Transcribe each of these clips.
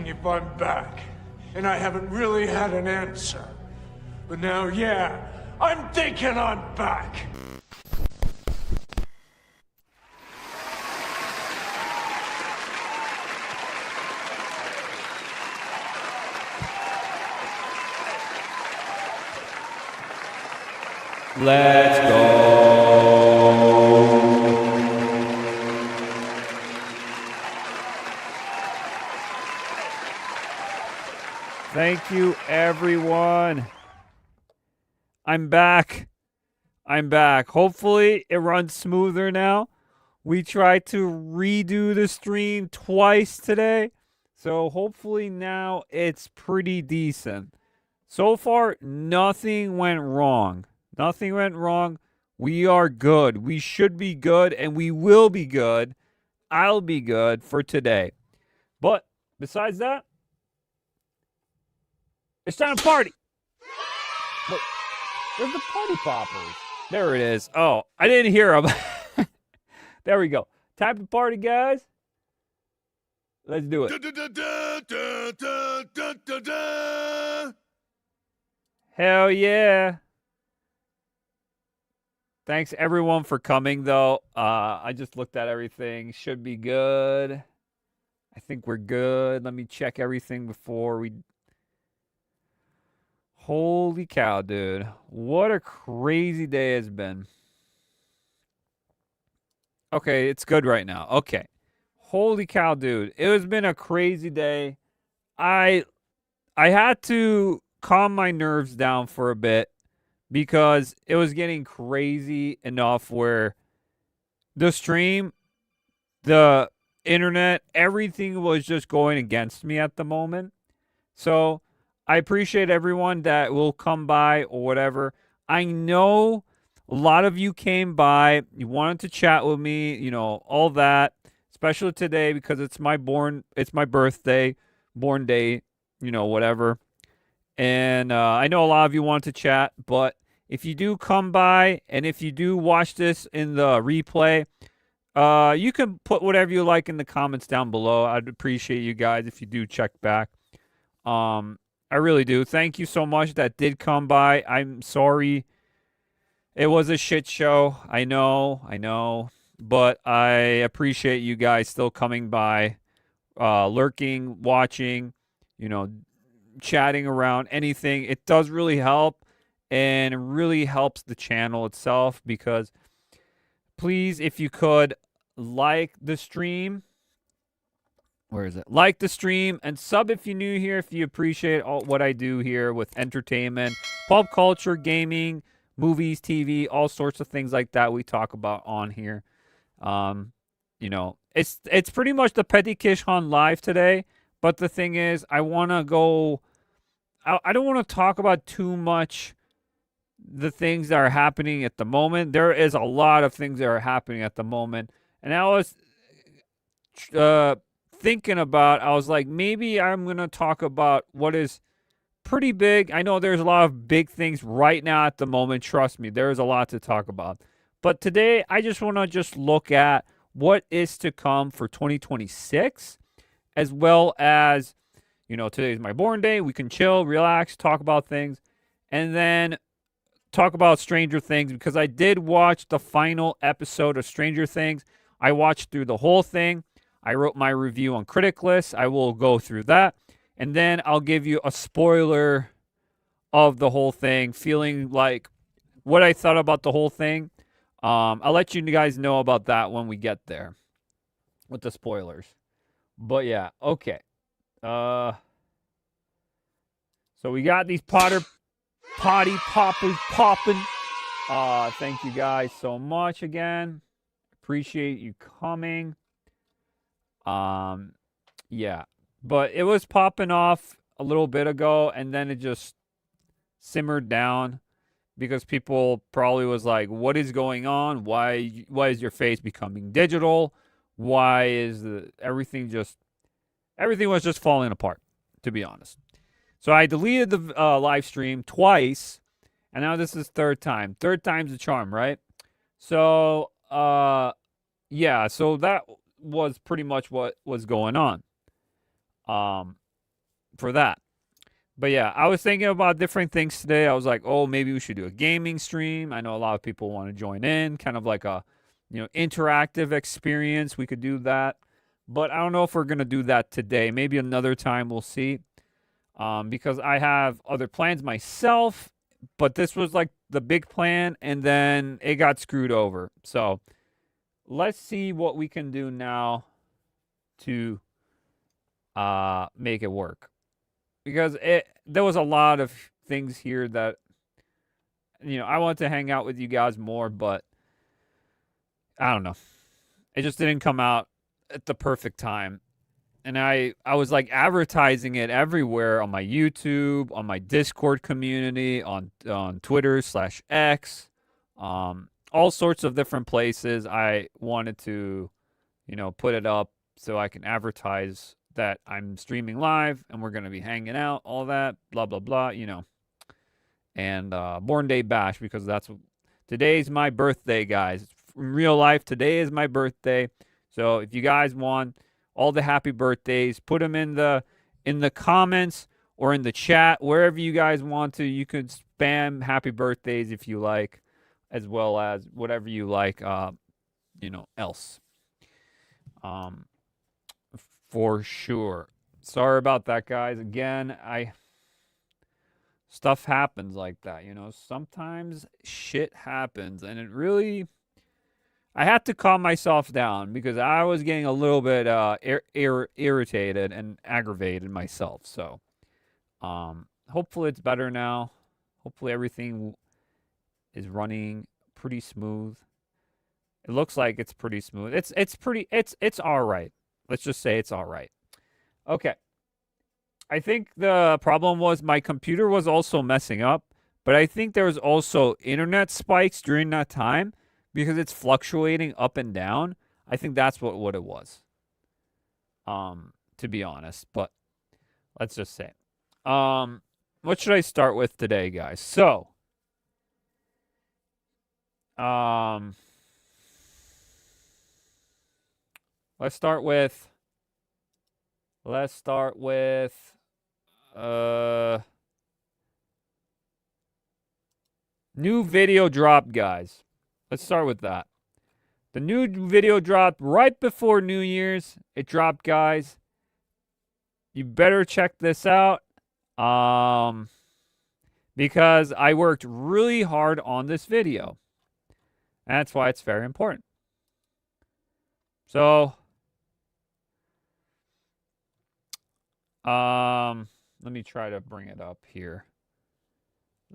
If I'm back, and I haven't really had an answer. But now, yeah, I'm thinking I'm back. Let's go. Thank you, everyone. I'm back. Hopefully, it runs smoother now. We tried to redo the stream twice today, so hopefully now it's pretty decent. So far, nothing went wrong. We are good. We should be good, and we will be good. I'll be good for today. But besides that, it's time to party. Look, where's the party poppers? There it is. Oh, I didn't hear them. There we go. Time to party, guys. Let's do it. Hell yeah. Thanks, everyone, for coming, though. I just looked at everything. Should be good. I think we're good. Let me check everything before we... Holy cow, dude. What a crazy day it's been. Okay, it's good right now. Okay. Holy cow, dude. It has been a crazy day. I had to calm my nerves down for a bit because it was getting crazy enough where the stream, the internet, everything was just going against me at the moment. So I appreciate everyone that will come by or whatever. I know a lot of you came by. You wanted to chat with me, you know, all that. Especially today because it's my birthday, born day, you know, whatever. And I know a lot of you want to chat, but if you do come by and if you do watch this in the replay, you can put whatever you like in the comments down below. I'd appreciate you guys if you do check back. I really do. Thank you so much that did come by. I'm sorry It was a shit show. I know. But I appreciate you guys still coming by, lurking, watching, you know, chatting around, anything. It does really help, and it really helps the channel itself because please, if you could, like the stream. Where is it? Like the stream and sub if you're new here, if you appreciate all what I do here with entertainment, pop culture, gaming, movies, TV, all sorts of things like that we talk about on here. Um, it's pretty much the Peti Kish on live today, but the thing is, I want to go. I don't want to talk about too much the things that are happening at the moment. There is a lot of things that are happening at the moment, and I was uh, thinking about. I was like, maybe I'm gonna talk about what is pretty big. I know there's a lot of big things right now at the moment. Trust me, there is a lot to talk about. But today, I just want to just look at what is to come for 2026, as well as, today's my born day. We can chill, relax, talk about things, and then talk about Stranger Things because I did watch the final episode of Stranger Things. I watched through the whole thing. I wrote my review on Critic List. I will go through that. And then I'll give you a spoiler of the whole thing, feeling like what I thought about the whole thing. I'll let you guys know about that when we get there with the spoilers. But yeah, okay. So we got these potty poppers popping. Thank you guys so much again. Appreciate you coming. Yeah. But it was popping off a little bit ago, and then it just simmered down because people probably was like, "What is going on? Why is your face becoming digital? Why is everything was just falling apart?" To be honest, so I deleted the live stream twice, and now this is third time. Third time's the charm, right? So, yeah. So that was pretty much what was going on. For that. But yeah, I was thinking about different things today. I was like, oh, maybe we should do a gaming stream. I know a lot of people want to join in, kind of like a, interactive experience. We could do that. But I don't know if we're going to do that today. Maybe another time we'll see. Because I have other plans myself, but this was like the big plan, and then it got screwed over. So let's see what we can do now to make it work. Because there was a lot of things here that I want to hang out with you guys more, but I don't know. It just didn't come out at the perfect time. And I was like advertising it everywhere on my YouTube, on my Discord community, on Twitter/X, all sorts of different places. I wanted to, put it up so I can advertise that I'm streaming live and we're going to be hanging out, all that, blah, blah, blah, And Born Day Bash, because today's my birthday, guys. In real life, today is my birthday. So if you guys want all the happy birthdays, put them in the comments or in the chat, wherever you guys want to. You could spam happy birthdays if you like, as well as whatever you like, else. For sure. Sorry about that, guys. Again, stuff happens like that, Sometimes shit happens, and I had to calm myself down because I was getting a little bit irritated and aggravated myself. So, hopefully it's better now. Hopefully everything is running pretty smooth. It looks like it's pretty smooth. It's all right. Let's just say it's all right. Okay. I think the problem was my computer was also messing up, but I think there was also internet spikes during that time because it's fluctuating up and down. I think that's what it was. To be honest, but let's just say. What should I start with today, guys? So, let's start with New video dropped, guys. Let's start with that. The new video dropped right before New Year's. It dropped, guys. You better check this out. Because I worked really hard on this video. And that's why it's very important. So, let me try to bring it up here.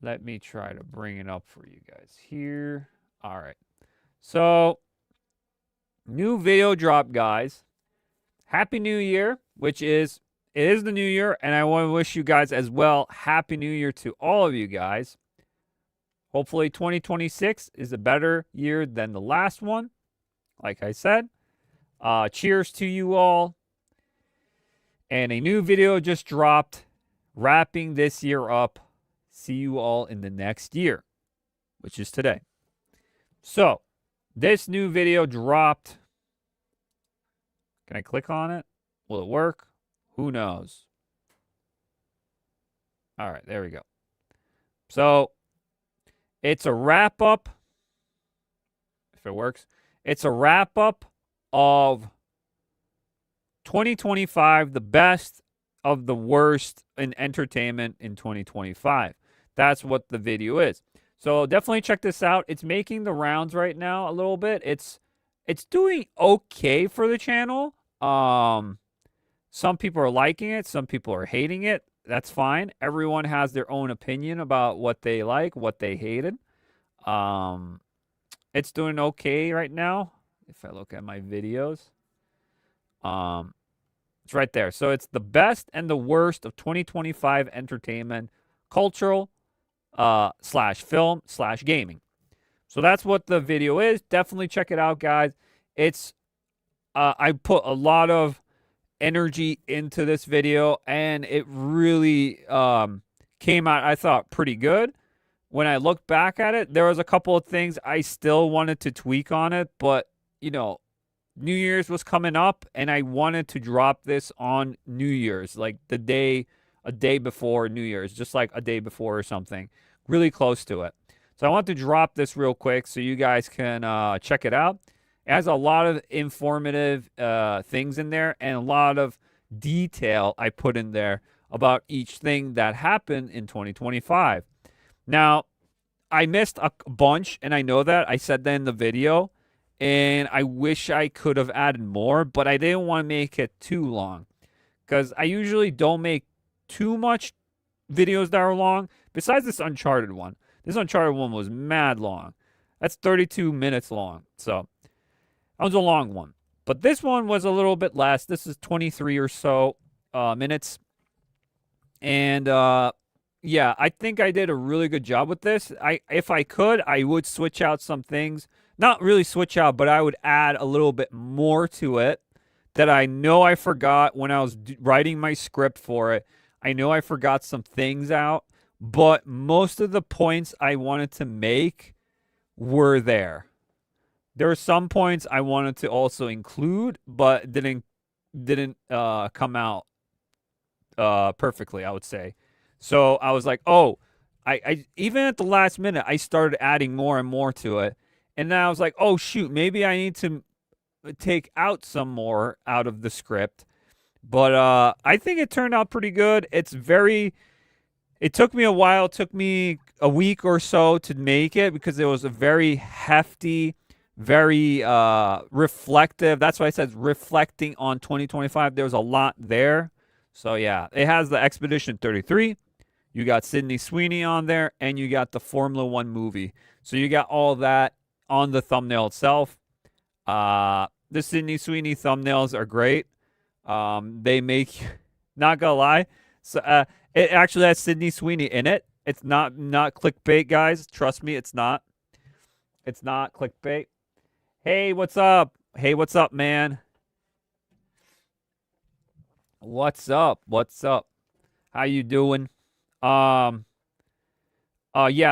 Let me try to bring it up for you guys here. All right. So, new video drop, guys. Happy New Year, which is, it is the new year, and I want to wish you guys as well Happy New Year to all of you guys. Hopefully 2026 is a better year than the last one, like I said. Cheers to you all. And a new video just dropped, wrapping this year up. See you all in the next year, which is today. So, this new video dropped. Can I click on it? Will it work? Who knows? All right, there we go. So, it's a wrap-up, if it works. It's a wrap-up of 2025, the best of the worst in entertainment in 2025. That's what the video is. So definitely check this out. It's making the rounds right now a little bit. It's doing okay for the channel. Some people are liking it. Some people are hating it. That's fine. Everyone has their own opinion about what they like, what they hated. It's doing okay right now. If I look at my videos, it's right there. So it's the best and the worst of 2025 entertainment, cultural, /film /gaming. So that's what the video is. Definitely check it out, guys. It's, I put a lot of energy into this video, and it really came out, I thought, pretty good. When I look back at it, there was a couple of things I still wanted to tweak on it, but, you know, New Year's was coming up, and I wanted to drop this on New Year's, like a day before New Year's, just like a day before or something, really close to it. So I want to drop this real quick so you guys can check it out. It has a lot of informative things in there and a lot of detail I put in there about each thing that happened in 2025. Now, I missed a bunch, and I know that. I said that in the video, and I wish I could have added more, but I didn't want to make it too long because I usually don't make too much videos that are long, besides this Uncharted one. This Uncharted one was mad long. That's 32 minutes long, so that was a long one. But this one was a little bit less. This is 23 or so minutes. And yeah, I think I did a really good job with this. If I could, I would switch out some things. Not really switch out, but I would add a little bit more to it that I know I forgot when I was writing my script for it. I know I forgot some things out, but most of the points I wanted to make were there. There were some points I wanted to also include, but didn't come out perfectly, I would say. So I was like, oh, I even at the last minute, I started adding more and more to it. And then I was like, oh, shoot, maybe I need to take out some more out of the script. But I think it turned out pretty good. It took me a while. It took me a week or so to make it because it was a very hefty, very reflective. That's why I said reflecting on 2025. There was a lot there. So, yeah, it has the Expedition 33. You got Sydney Sweeney on there, and you got the Formula One movie. So you got all that on the thumbnail itself. The Sydney Sweeney thumbnails are great. They make, not gonna lie, so it actually has Sydney Sweeney in it. It's not clickbait, guys. Trust me, it's not. It's not clickbait. Hey, what's up? Hey, what's up, man? What's up? What's up? How you doing? Yeah,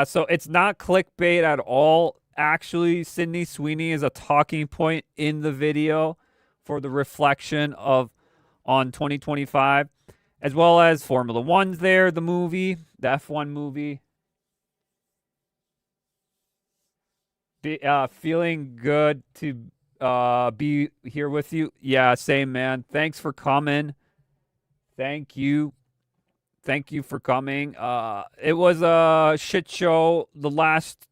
so it's not clickbait at all. Actually, Sydney Sweeney is a talking point in the video for the reflection on 2025, as well as Formula One's there, the movie, the F1 movie. Feeling good to be here with you. Yeah, same man. Thanks for coming. Thank you. Thank you for coming. It was a shit show the last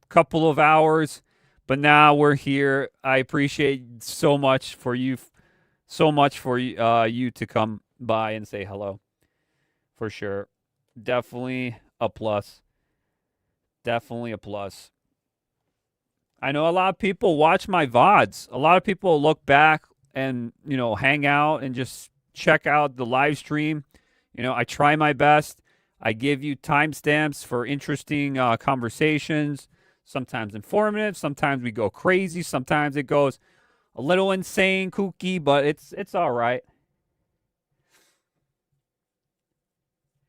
couple of hours, but now we're here. I appreciate so much for you to come by and say hello. For sure. Definitely a plus. Definitely a plus. I know a lot of people watch my VODs. A lot of people look back and, hang out and just check out the live stream. I try my best. I give you timestamps for interesting conversations, sometimes informative, sometimes we go crazy, sometimes it goes a little insane, kooky, but it's all right.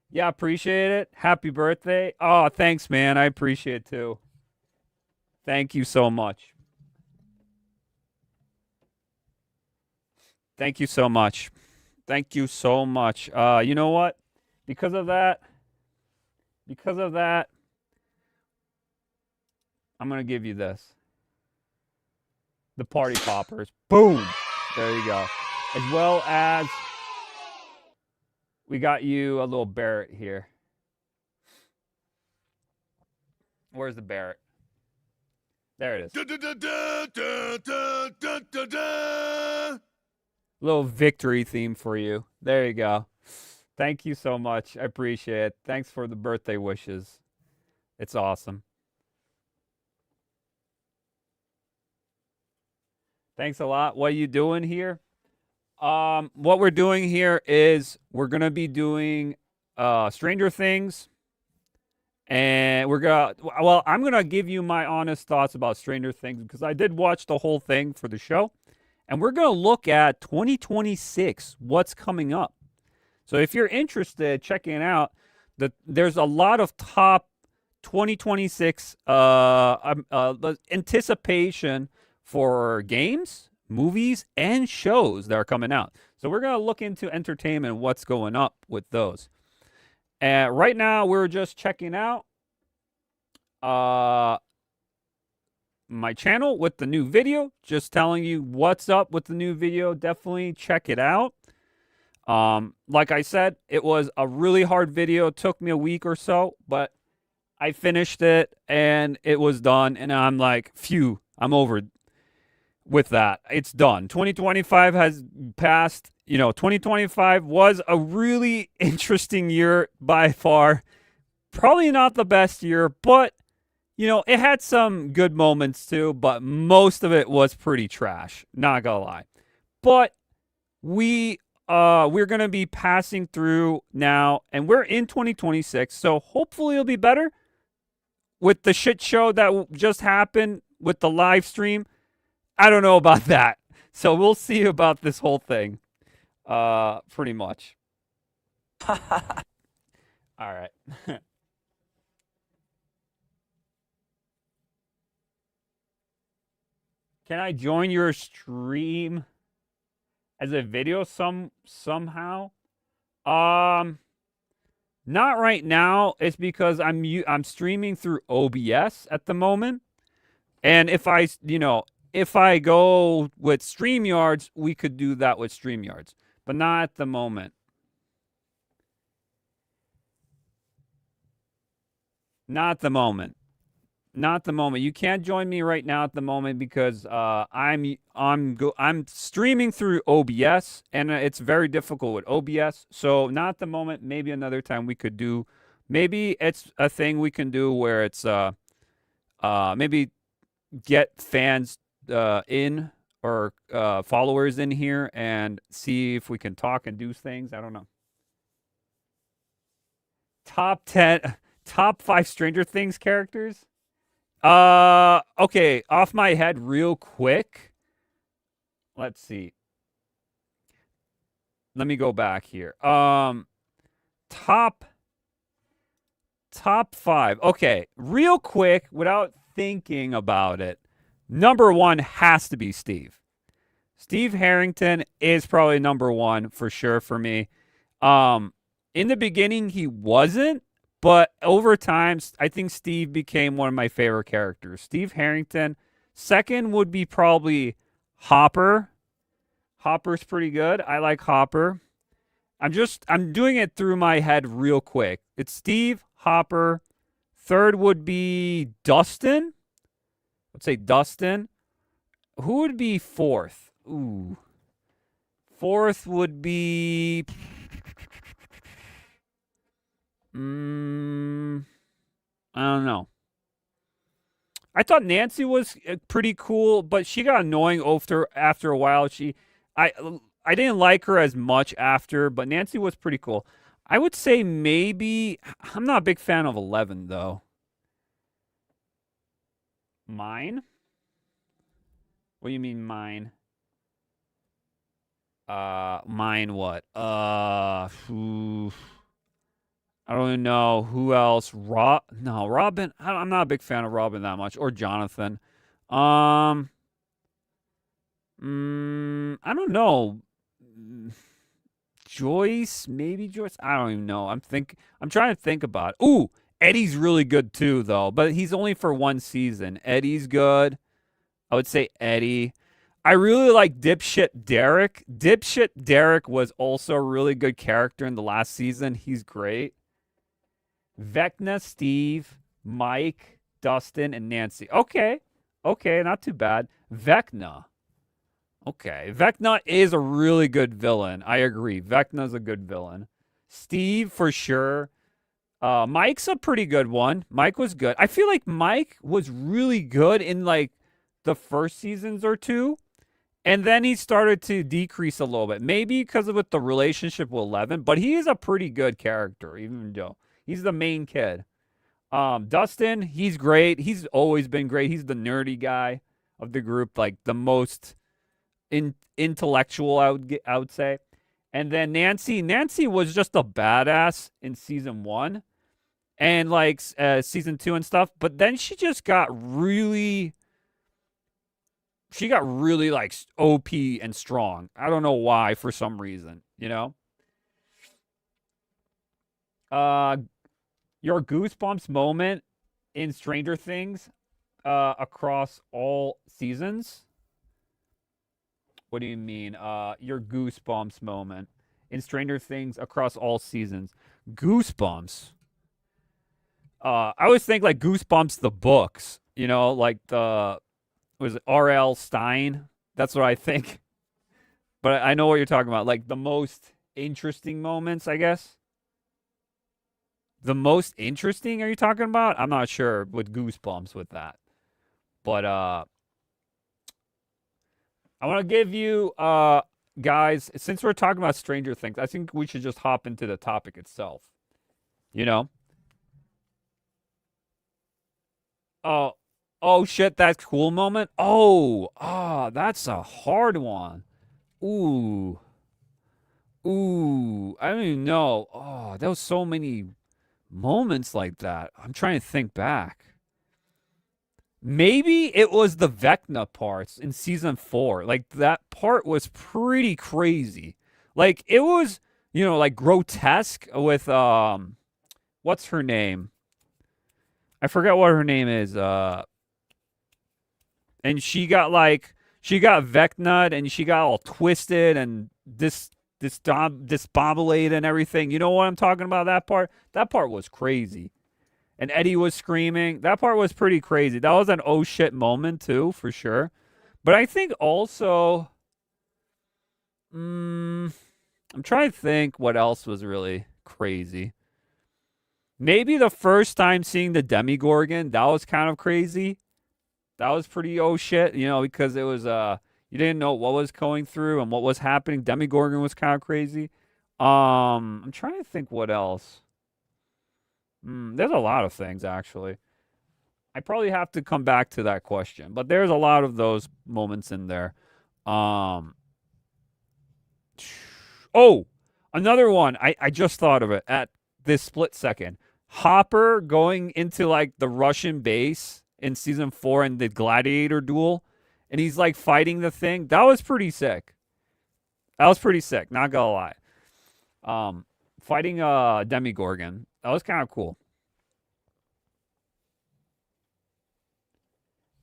Yeah, appreciate it. Happy birthday. Oh, thanks, man. I appreciate it too. Thank you so much. Thank you so much. Thank you so much. You know what? Because of that, because of that, I'm gonna give you this. The party poppers. Boom. There you go. As well as we got you a little Barrett here. Where's the Barrett? There it is. Little victory theme for you. There you go. Thank you so much. I appreciate it. Thanks for the birthday wishes. It's awesome. Thanks a lot. What are you doing here? What we're doing here is we're gonna be doing Stranger Things, and I'm gonna give you my honest thoughts about Stranger Things because I did watch the whole thing for the show, and we're gonna look at 2026, what's coming up. So if you're interested, checking it out, there's a lot of top 2026 anticipation for games, movies, and shows that are coming out. So we're going to look into entertainment and what's going up with those. And right now, we're just checking out my channel with the new video. Just telling you what's up with the new video. Definitely check it out. Like I said, it was a really hard video. It took me a week or so, but I finished it and it was done. And I'm like, phew, I'm over with that. It's done. 2025 has passed. 2025 was a really interesting year by far. Probably not the best year, but it had some good moments too, but most of it was pretty trash. Not gonna lie. But we're gonna be passing through now, and we're in 2026, so hopefully it'll be better. With the shit show that just happened with the live stream, I don't know about that. So we'll see about this whole thing. Pretty much. All right. Can I join your stream as a video somehow? Not right now. It's because I'm streaming through OBS at the moment. And if I go with StreamYards, we could do that with StreamYards, but not at the moment. Not at the moment. Not at the moment. You can't join me right now at the moment because I'm streaming through OBS, and it's very difficult with OBS. So not at the moment. Maybe another time we could do. Maybe it's a thing we can do where it's maybe get fans in or followers in here and see if we can talk and do things. I don't know. Top 5 Stranger Things characters. Okay, off my head real quick. Let's see. Let me go back here. Top 5. Okay, real quick without thinking about it. Number 1 has to be Steve. Steve Harrington is probably number 1 for sure for me. In the beginning he wasn't, But over time, I think Steve became one of my favorite characters. Steve Harrington. Second would be probably Hopper. Hopper's pretty good. I like Hopper. I'm doing it through my head real quick. It's Steve, Hopper. Third would be Dustin. Let's say Dustin. Who would be fourth? Ooh. Fourth would be I don't know. I thought Nancy was pretty cool, but she got annoying after a while. I I didn't like her as much after, but Nancy was pretty cool. I would say maybe I'm not a big fan of 11 though. Mine? What do you mean mine? Mine what? I don't even know who else. No, Robin. I'm not a big fan of Robin that much, or Jonathan. I don't know. Joyce, maybe Joyce. I don't even know. I'm trying to think about it. Ooh, Eddie's really good too, though. But he's only for one season. Eddie's good. I would say Eddie. I really like Dipshit Derek. Dipshit Derek was also a really good character in the last season. He's great. Vecna, Steve, Mike, Dustin, and Nancy. Okay, not too bad. Vecna. Okay, Vecna is a really good villain. I agree. Vecna's a good villain. Steve, for sure. Mike's a pretty good one. Mike was good. I feel like Mike was really good in like the first seasons or two. And then he started to decrease a little bit. Maybe because of the relationship with 11. But he is a pretty good character, even though he's the main kid. Dustin, he's great. He's always been great. He's the nerdy guy of the group, like the most intellectual, I would say. And then Nancy was just a badass in season 1 and like season 2 and stuff. But then she got really like OP and strong. I don't know why, for some reason, you know? Your Goosebumps moment in Stranger Things across all seasons? What do you mean? Your Goosebumps moment in Stranger Things across all seasons. Goosebumps. I always think like Goosebumps the books, you know, like was it R.L. Stein? That's what I think. But I know what you're talking about. Like the most interesting moments, I guess. The most interesting, are you talking about? I'm not sure with Goosebumps with that. But I want to give you guys, since we're talking about Stranger Things, I think we should just hop into the topic itself. You know? Oh shit, that's cool moment. That's a hard one. Ooh. I don't even know. Oh, there was so many moments like that. I'm trying to think back. Maybe it was the Vecna parts in season 4. Like that part was pretty crazy. Like it was, like grotesque with what's her name? I forgot what her name is. And she got Vecna'd and she got all twisted and discombobulated and everything. You know what I'm talking about? That part? That part was crazy. And Eddie was screaming. That part was pretty crazy. That was an oh shit moment too, for sure. But I think also, I'm trying to think what else was really crazy. Maybe the first time seeing the Demigorgon, that was kind of crazy. That was pretty oh shit, because it was you didn't know what was going through and what was happening. Demigorgon was kind of crazy. I'm trying to think what else. There's a lot of things actually. I probably have to come back to that question, but there's a lot of those moments in there. Oh, another one. I just thought of it at this split second. Hopper going into like the Russian base in season 4 in the gladiator duel, and he's like fighting the thing. That was pretty sick. Not gonna lie. Fighting Demigorgon. That was kind of cool.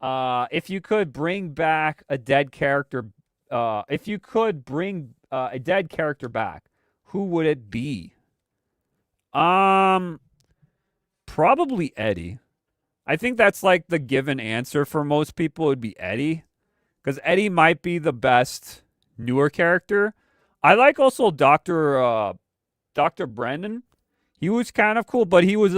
If you could bring back a dead character, if you could bring a dead character back, who would it be? Um, Probably Eddie. I think that's like the given answer for most people would be Eddie, because Eddie might be the best newer character. I like also Doctor Brennan. He was kind of cool, but he was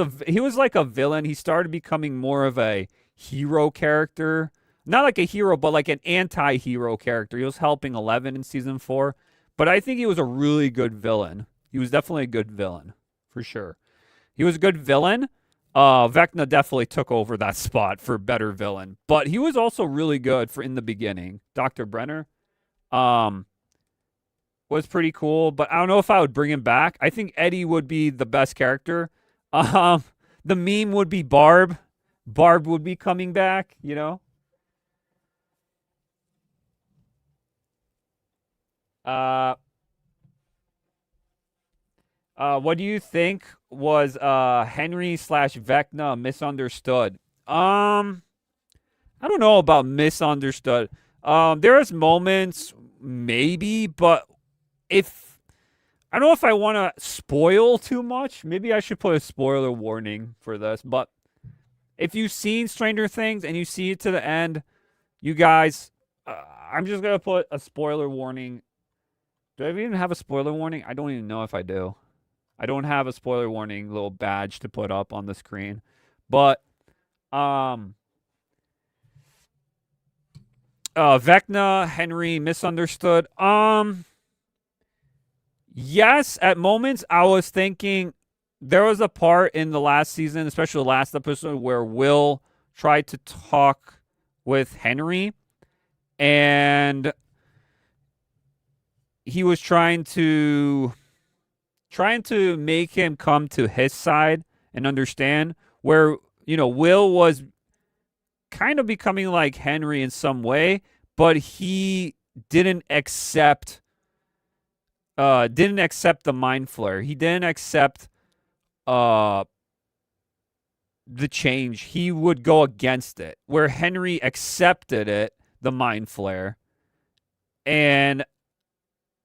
like a villain. He started becoming more of a hero character. Not like a hero, but like an anti-hero character. He was helping 11 in season 4, but I think he was a really good villain. He was definitely a good villain, for sure. He was a good villain. Vecna definitely took over that spot for better villain, but he was also really good for in the beginning. Dr. Brenner. Um, was pretty cool, but I don't know if I would bring him back. I think Eddie would be the best character. Um, the meme would be Barb. Barb would be coming back, you know? Uh, what do you think was Henry slash Vecna misunderstood? I don't know about misunderstood. There's moments, maybe, but if I don't know if I want to spoil too much. Maybe I should put a spoiler warning for this. But if you've seen Stranger Things and you see it to the end, you guys, I'm just going to put a spoiler warning. Do I even have a spoiler warning? I don't even know if I do. I don't have a spoiler warning little badge to put up on the screen. But, Vecna, Henry, misunderstood. Yes, at moments I was thinking there was a part in the last season, especially the last episode, where Will tried to talk with Henry and he was trying to make him come to his side and understand where, Will was kind of becoming like Henry in some way, but he didn't accept the mind flare. He didn't accept uh the change. He would go against it. Where Henry accepted it, the mind flare. And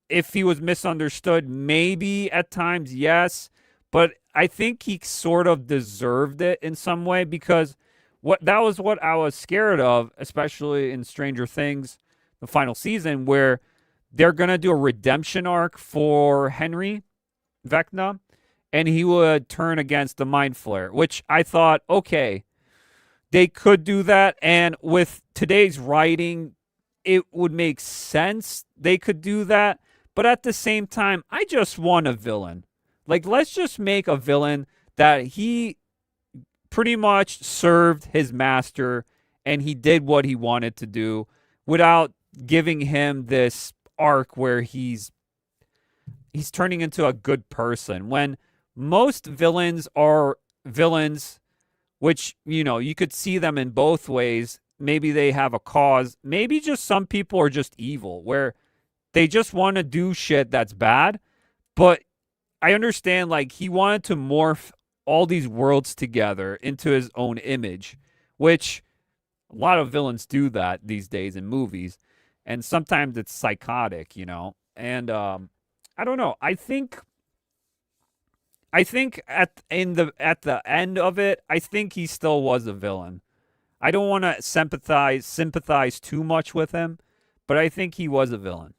if he was misunderstood, maybe at times, yes. But I think he sort of deserved it in some way because that was what I was scared of, especially in Stranger Things, the final season, where they're going to do a redemption arc for Henry Vecna, and he would turn against the Mind Flare, which I thought, okay, they could do that. And with today's writing, it would make sense they could do that. But at the same time, I just want a villain. Like, let's just make a villain that he pretty much served his master and he did what he wanted to do without giving him this arc where he's turning into a good person, when most villains are villains, which you could see them in both ways. Maybe they have a cause, maybe just some people are just evil where they just want to do shit that's bad. But I understand, like, he wanted to morph all these worlds together into his own image, which a lot of villains do that these days in movies, and sometimes it's psychotic, And I don't know. I think at the end of it, I think he still was a villain. I don't want to sympathize too much with him, but I think he was a villain.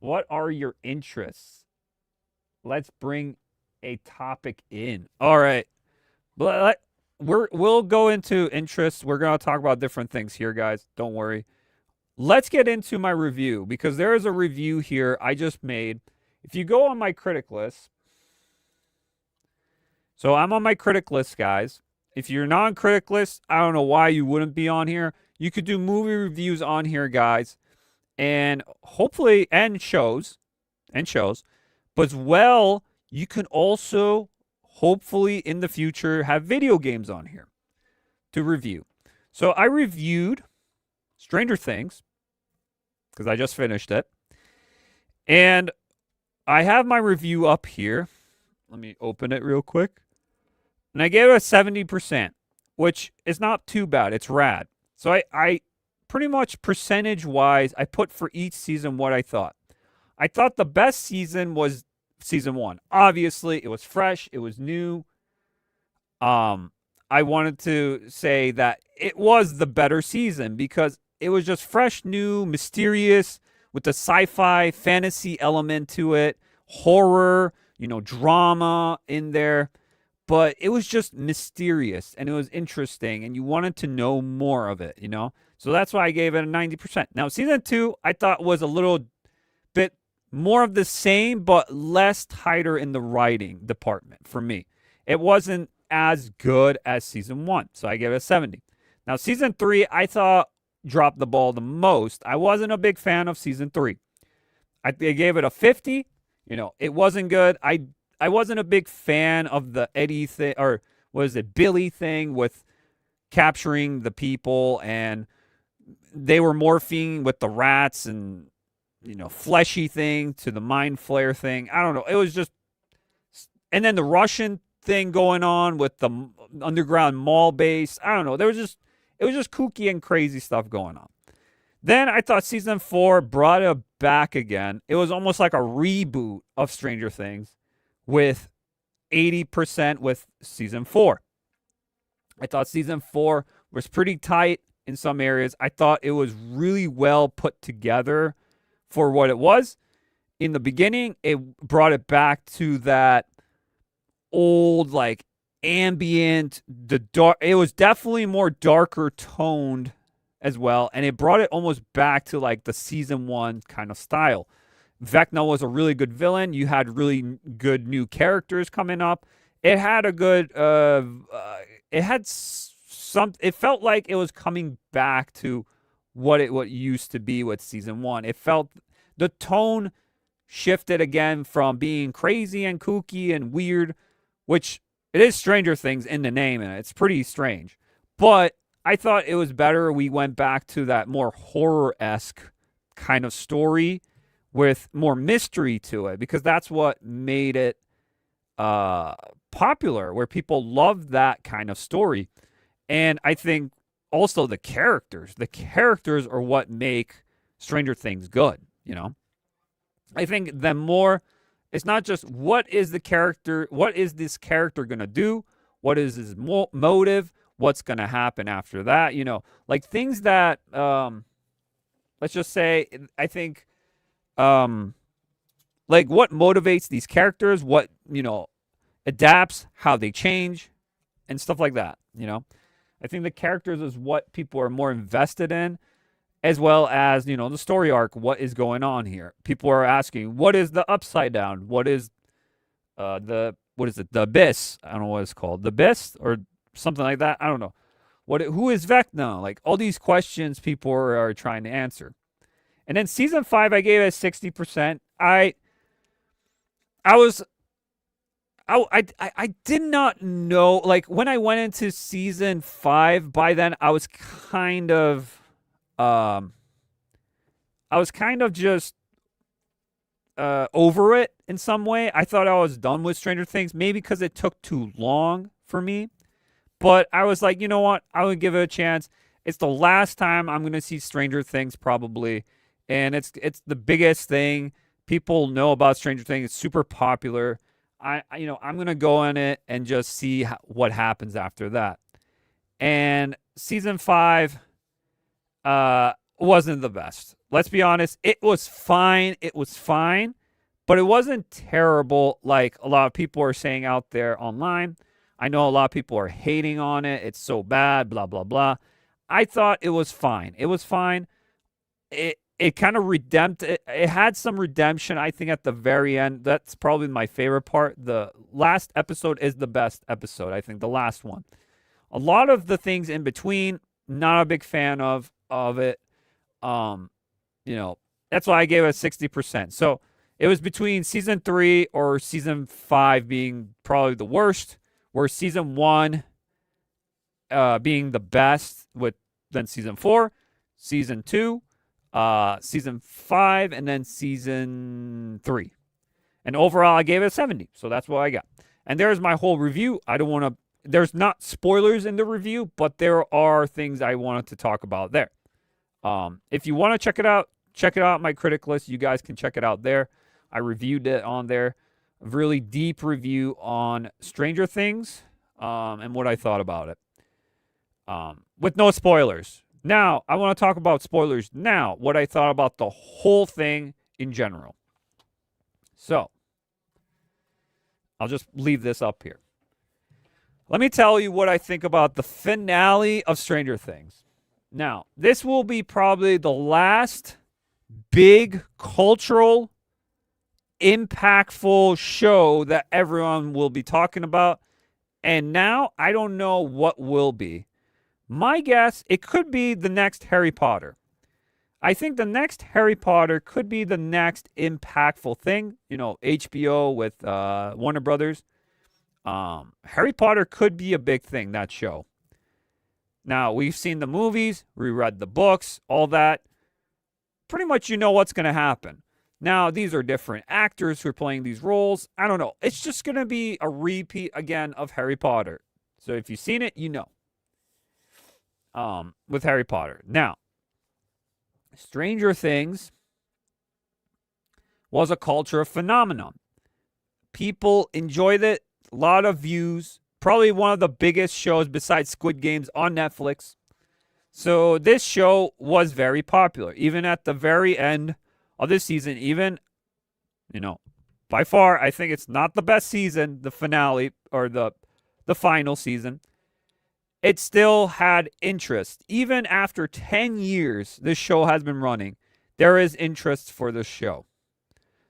What are your interests? Let's bring a topic in. All right. We'll go into interests. We're going to talk about different things here, guys. Don't worry. Let's get into my review because there is a review here I just made. If you go on my critic list, so I'm on my critic list, guys. If you're not on critic list, I don't know why you wouldn't be on here. You could do movie reviews on here, guys, and hopefully, and shows, but as well, you can also hopefully in the future have video games on here to review. So I reviewed Stranger Things because I just finished it, and I have my review up here. Let me open it real quick. And I gave it a 70%, which is not too bad. It's rad. So I pretty much percentage-wise, I put for each season what I thought. I thought the best season was season 1. Obviously, it was fresh. It was new. I wanted to say that it was the better season because it was just fresh, new, mysterious with the sci-fi fantasy element to it, horror, drama in there, but it was just mysterious and it was interesting and you wanted to know more of it, So that's why I gave it a 90%. Now, season 2 I thought was a little bit more of the same but less tighter in the writing department for me. It wasn't as good as season 1, so I gave it a 70. Now, season 3 I thought dropped the ball the most. I wasn't a big fan of season 3. I gave it a 50. It wasn't good. I wasn't a big fan of the Eddie thing, or was it Billy thing with capturing the people, and they were morphing with the rats and fleshy thing to the mind flare thing. I don't know. It was just, and then the Russian thing going on with the underground mall base. I don't know. It was just kooky and crazy stuff going on. Then I thought season 4 brought it back again. It was almost like a reboot of Stranger Things with 80% with season 4. I thought season 4 was pretty tight in some areas. I thought it was really well put together for what it was. In the beginning, it brought it back to that old, like, ambient, the dark. It was definitely more darker toned as well, and it brought it almost back to like the season 1 kind of style. Vecna was a really good villain. You had really good new characters coming up. It had a good it felt like it was coming back to what used to be with season 1. It felt the tone shifted again from being crazy and kooky and weird, which it is Stranger Things in the name, and it's pretty strange. But I thought it was better. We went back to that more horror-esque kind of story with more mystery to it, because that's what made it popular, where people loved that kind of story. And I think also the characters are what make Stranger Things good. I think the more, it's not just what is this character going to do, what is his motive, what's going to happen after that, like things that, let's just say, I think, like what motivates these characters, what, adapts, how they change, and stuff like that, I think the characters is what people are more invested in, as well as, the story arc, what is going on here. People are asking, what is the Upside Down? What is the Abyss? I don't know what it's called. The Abyss or something like that. I don't know. Who is Vecna? Like, all these questions people are trying to answer. And then season 5, I gave it 60%. I did not know, like, when I went into season 5, by then I was kind of just over it in some way. I thought I was done with Stranger Things, maybe because it took too long for me. But I was like, you know what? I would give it a chance. It's the last time I'm going to see Stranger Things probably. And it's the biggest thing. People know about Stranger Things. It's super popular. I'm going to go on it and just see what happens after that. And season 5 wasn't the best. Let's be honest. It was fine. But it wasn't terrible like a lot of people are saying out there online. I know a lot of people are hating on it. It's so bad, blah, blah, blah. I thought it was fine. It kind of it had some redemption, I think, at the very end. That's probably my favorite part. The last episode is the best episode, I think, the last one. A lot of the things in between, not a big fan of it. That's why I gave it 60%. So it was between season 3 or season 5 being probably the worst, where season 1 being the best, with then season 4, season 2, season 5, and then season 3. And overall, I gave it a 70. So that's what I got. And there's my whole review. I don't want to there's not spoilers in the review, but there are things I wanted to talk about there. If you want to check it out, my critic list. You guys can check it out there. I reviewed it on there. A really deep review on Stranger Things and what I thought about it. With no spoilers. Now, I want to talk about spoilers now, what I thought about the whole thing in general. So, I'll just leave this up here. Let me tell you what I think about the finale of Stranger Things. Now, this will be probably the last big cultural, impactful show that everyone will be talking about. And now, I don't know what will be. My guess, it could be the next Harry Potter. I think the next Harry Potter could be the next impactful thing. You know, HBO with Warner Brothers. Harry Potter could be a big thing, that show. Now, we've seen the movies, we read the books, all that. Pretty much you know what's going to happen. Now, these are different actors who are playing these roles. I don't know. It's just going to be a repeat again of Harry Potter. So if you've seen it, you know. With Harry Potter. Now, Stranger Things was a culture phenomenon. People enjoyed it. A lot of views. Probably one of the biggest shows besides Squid Games on Netflix. So this show was very popular. Even at the very end of this season, even, by far, I think it's not the best season, the finale, or the final season. It still had interest. Even after 10 years this show has been running, there is interest for this show.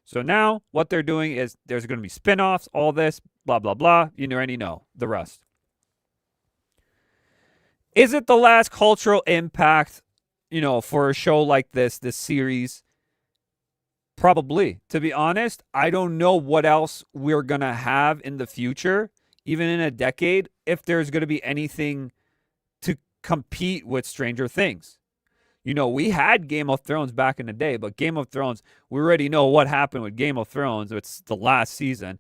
So now what they're doing is there's going to be spin-offs, all this, blah, blah, blah. You already know the rest. Is it the last cultural impact, for a show like this series? Probably. To be honest, I don't know what else we're going to have in the future, even in a decade, if there's going to be anything to compete with Stranger Things. We had Game of Thrones back in the day, but Game of Thrones, we already know what happened with Game of Thrones. It's the last season.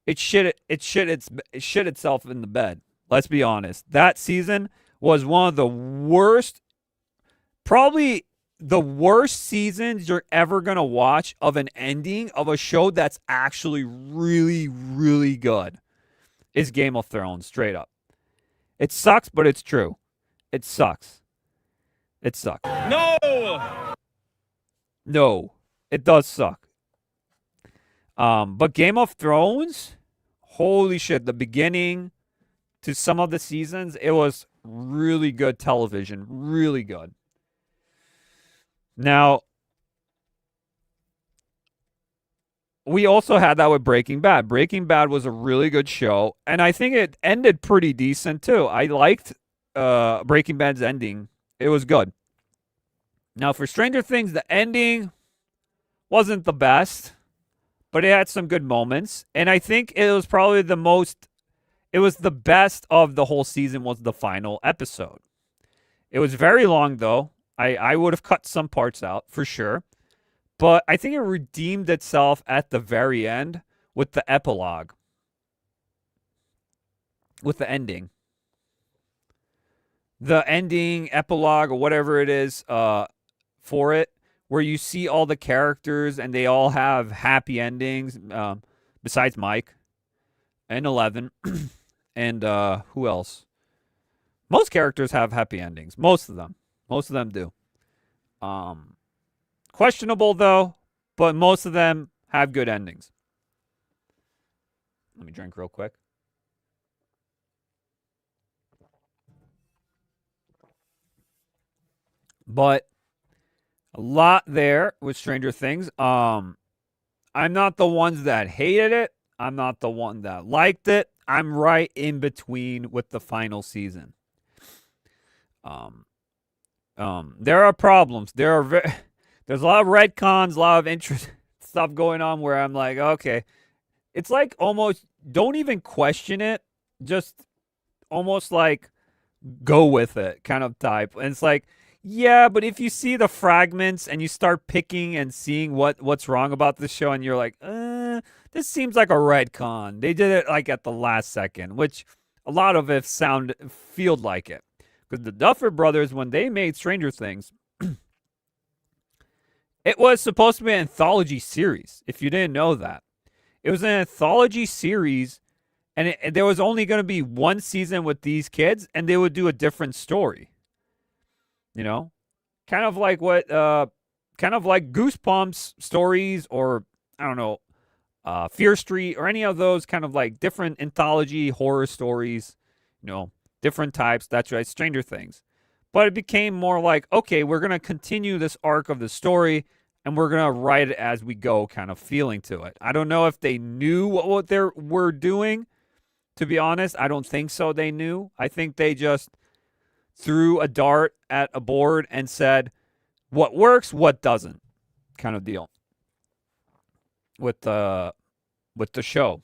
It shit itself in the bed. Let's be honest. That season was one of the worst, probably the worst seasons you're ever going to watch of an ending of a show that's actually really, really good. Is Game of Thrones, straight up. It sucks, but it's true. It sucks. It sucks. No, it does suck. But Game of Thrones, holy shit, the beginning to some of the seasons, it was really good television. Really good. Now, we also had that with Breaking Bad. Breaking Bad was a really good show, and I think it ended pretty decent, too. I liked Breaking Bad's ending. It was good. Now, for Stranger Things, the ending wasn't the best, but it had some good moments, and I think it was probably the best of the whole season was the final episode. It was very long, though. I would have cut some parts out, for sure. But I think it redeemed itself at the very end with the epilogue. With the ending. The ending, epilogue, or whatever it is for it, where you see all the characters and they all have happy endings, besides Mike and 11. And who else? Most characters have happy endings. Most of them. Most of them do. Questionable, though, but most of them have good endings. Let me drink real quick. But a lot there with Stranger Things. I'm not the ones that hated it. I'm not the one that liked it. I'm right in between with the final season. There are problems. There's a lot of retcons, a lot of interest stuff going on where I'm like, okay. It's like almost don't even question it. Just almost like go with it kind of type. And it's like, yeah, but if you see the fragments and you start picking and seeing what's wrong about the show and you're like, this seems like a retcon. They did it like at the last second, which A lot of it feel like it. Because the Duffer Brothers, when they made Stranger Things, it was supposed to be an anthology series, if you didn't know that. It was an anthology series, and there was only going to be one season with these kids, and they would do a different story. You know? Kind of like Goosebumps stories, or, I don't know, Fear Street, or any of those kind of like different anthology horror stories, different types. That's right, Stranger Things. But it became more like, okay, we're going to continue this arc of the story, and we're going to write it as we go kind of feeling to it. I don't know if they knew what they were doing, to be honest. I don't think so they knew. I think they just threw a dart at a board and said, what works, what doesn't, kind of deal with the show.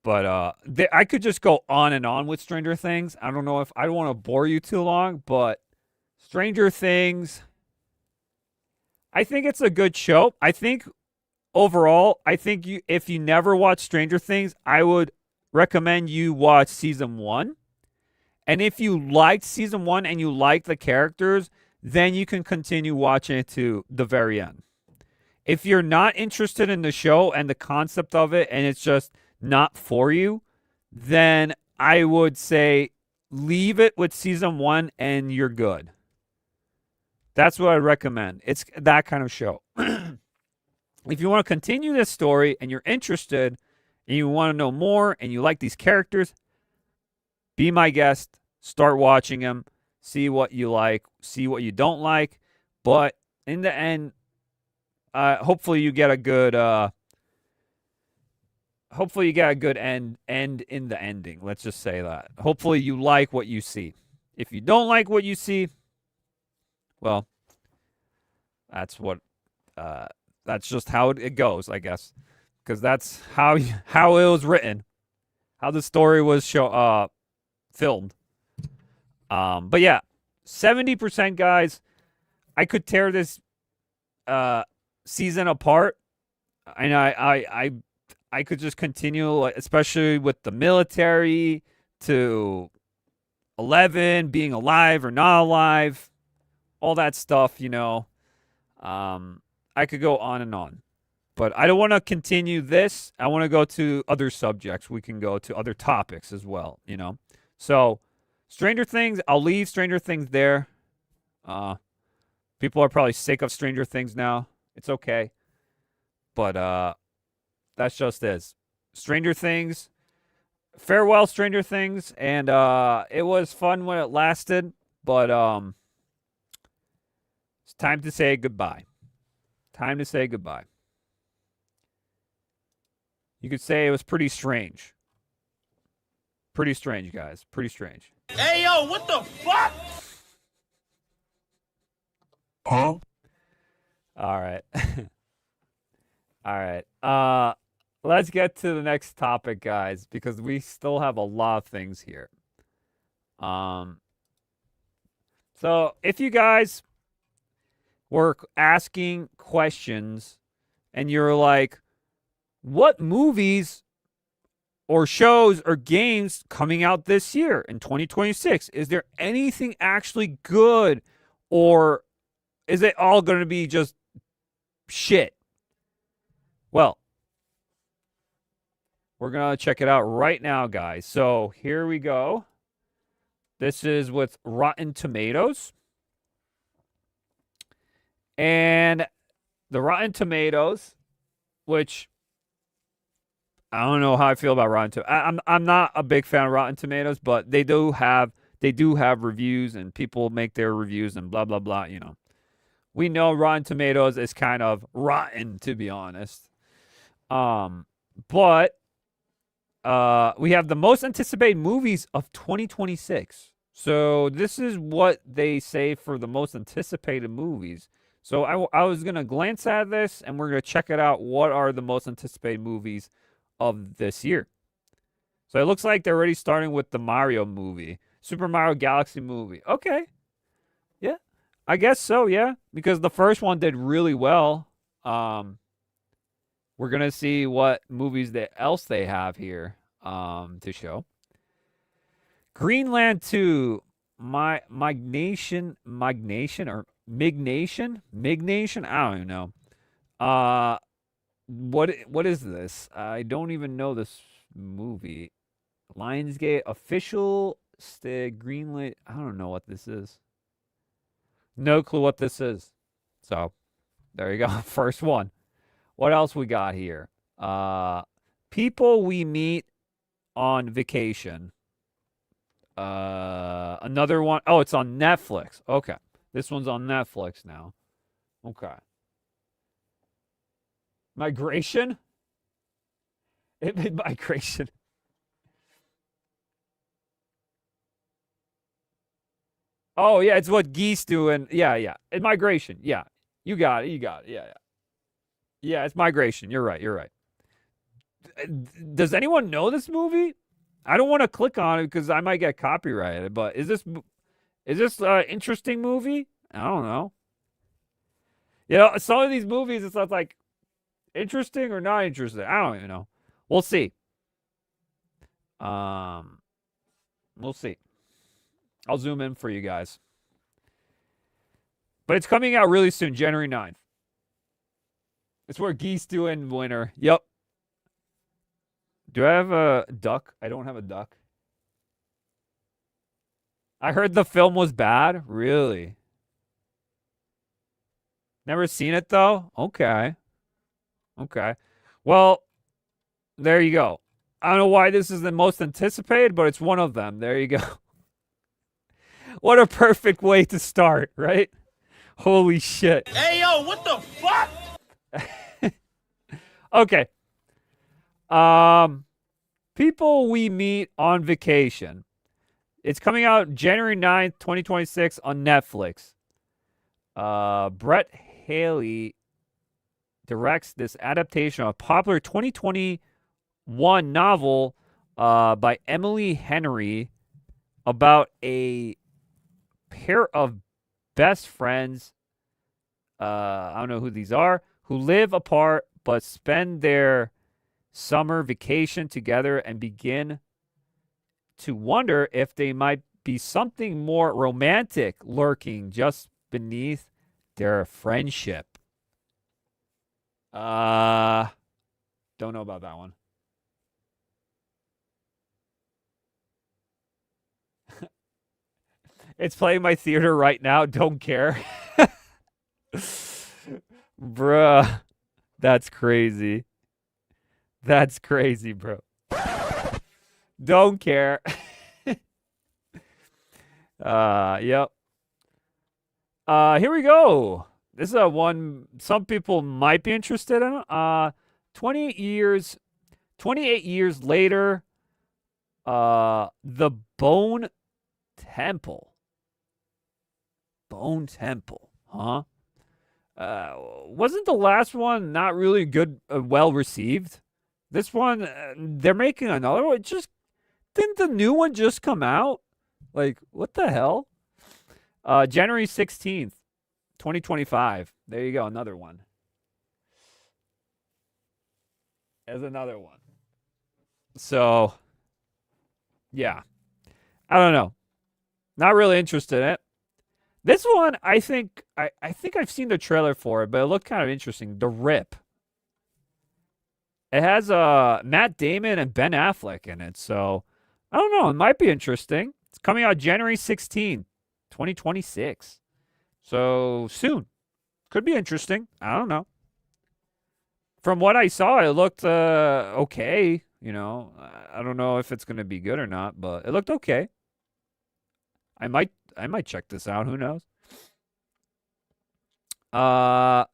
But I could just go on and on with Stranger Things. I don't know if I don't want to bore you too long, but Stranger Things, I think it's a good show. I think overall, if you never watch Stranger Things, I would recommend you watch season 1. And if you liked season 1 and you like the characters, then you can continue watching it to the very end. If you're not interested in the show and the concept of it, and it's just not for you, then I would say leave it with season 1 and you're good. That's what I recommend. It's that kind of show. If you want to continue this story and you're interested and you want to know more and you like these characters, be my guest. Start watching them. See what you like. See what you don't like. But in the end, hopefully you get a good end in the ending. Let's just say that. Hopefully you like what you see. If you don't like what you see, well, that's just how it goes, I guess, because that's how it was written, how the story was filmed. But yeah, 70%, guys. I could tear this season apart, and I could just continue, especially with the military, to 11 being alive or not alive, all that stuff, I could go on and on. But I don't want to continue this. I want to go to other subjects. We can go to other topics as well, So, Stranger Things, I'll leave Stranger Things there. People are probably sick of Stranger Things now. It's okay. But that's just is. Stranger Things. Farewell, Stranger Things. And it was fun when it lasted. But it's time to say goodbye. Time to say goodbye. You could say it was pretty strange. Pretty strange, guys. Pretty strange. Hey, yo, what the fuck? Huh? All right. All right. Let's get to the next topic, guys, because we still have a lot of things here. So if you guys were asking questions and you're like, what movies or shows or games coming out this year in 2026? Is there anything actually good, or is it all going to be just shit? Well, we're going to check it out right now, guys. So here we go. This is with Rotten Tomatoes. And the Rotten Tomatoes, which I don't know how I feel about Rotten Tomatoes. I'm not a big fan of Rotten Tomatoes, but they do have reviews, and people make their reviews and blah blah blah. We know Rotten Tomatoes is kind of rotten, to be honest. But we have the most anticipated movies of 2026. So this is what they say for the most anticipated movies. So I was gonna glance at this, and we're gonna check it out. What are the most anticipated movies of this year? So it looks like they're already starting with the Mario movie, Super Mario Galaxy movie. Okay, yeah, I guess so. Yeah, because the first one did really well. We're gonna see what movies else they have here to show. Greenland 2, Mignation, or Mignation? I don't even know. What is this? I don't even know this movie. Lionsgate official Greenland. I don't know what this is. No clue what this is. So, there you go. First one. What else we got here? People we meet on vacation. Another one. Oh, it's on Netflix. Okay. This one's on Netflix now. Okay. Migration? Migration. Oh, yeah, it's what geese do. And yeah. It's migration. Yeah. You got it. Yeah. Yeah, it's migration. You're right. Does anyone know this movie? I don't want to click on it because I might get copyrighted. But is this an interesting movie? I don't know. Some of these movies, it's not like interesting or not interesting. I don't even know. We'll see. We'll see. I'll zoom in for you guys. But it's coming out really soon, January 9th. It's where geese do in winter. Yep. Do I have a duck? I don't have a duck. I heard the film was bad. Really? Never seen it, though? Okay. Well, there you go. I don't know why this is the most anticipated, but it's one of them. There you go. What a perfect way to start, right? Holy shit. Hey, yo, what the fuck? Okay. People we meet on vacation. It's coming out January 9th, 2026 on Netflix. Brett Haley directs this adaptation of a popular 2021 novel by Emily Henry about a pair of best friends, I don't know who these are, who live apart but spend their summer vacation together and begin to wonder if they might be something more romantic lurking just beneath their friendship. Don't know about that one. It's playing my theater right now. Don't care. Bruh. That's crazy. That's crazy, bro. Don't care. Yep. Here we go. This is a one some people might be interested in. 28 years later, the Bone Temple. Bone Temple, huh? Wasn't the last one not really good, well received? This one, they're making another one. Didn't the new one just come out? Like, what the hell? January 16th, 2025. There you go, another one. There's another one. So, yeah. I don't know. Not really interested in it. This one, I think I've seen the trailer for it, but it looked kind of interesting. The Rip. It has Matt Damon and Ben Affleck in it, so I don't know. It might be interesting. It's coming out January 16th, 2026. So soon. Could be interesting. I don't know. From what I saw, it looked okay. I don't know if it's going to be good or not, but it looked okay. I might check this out. Who knows?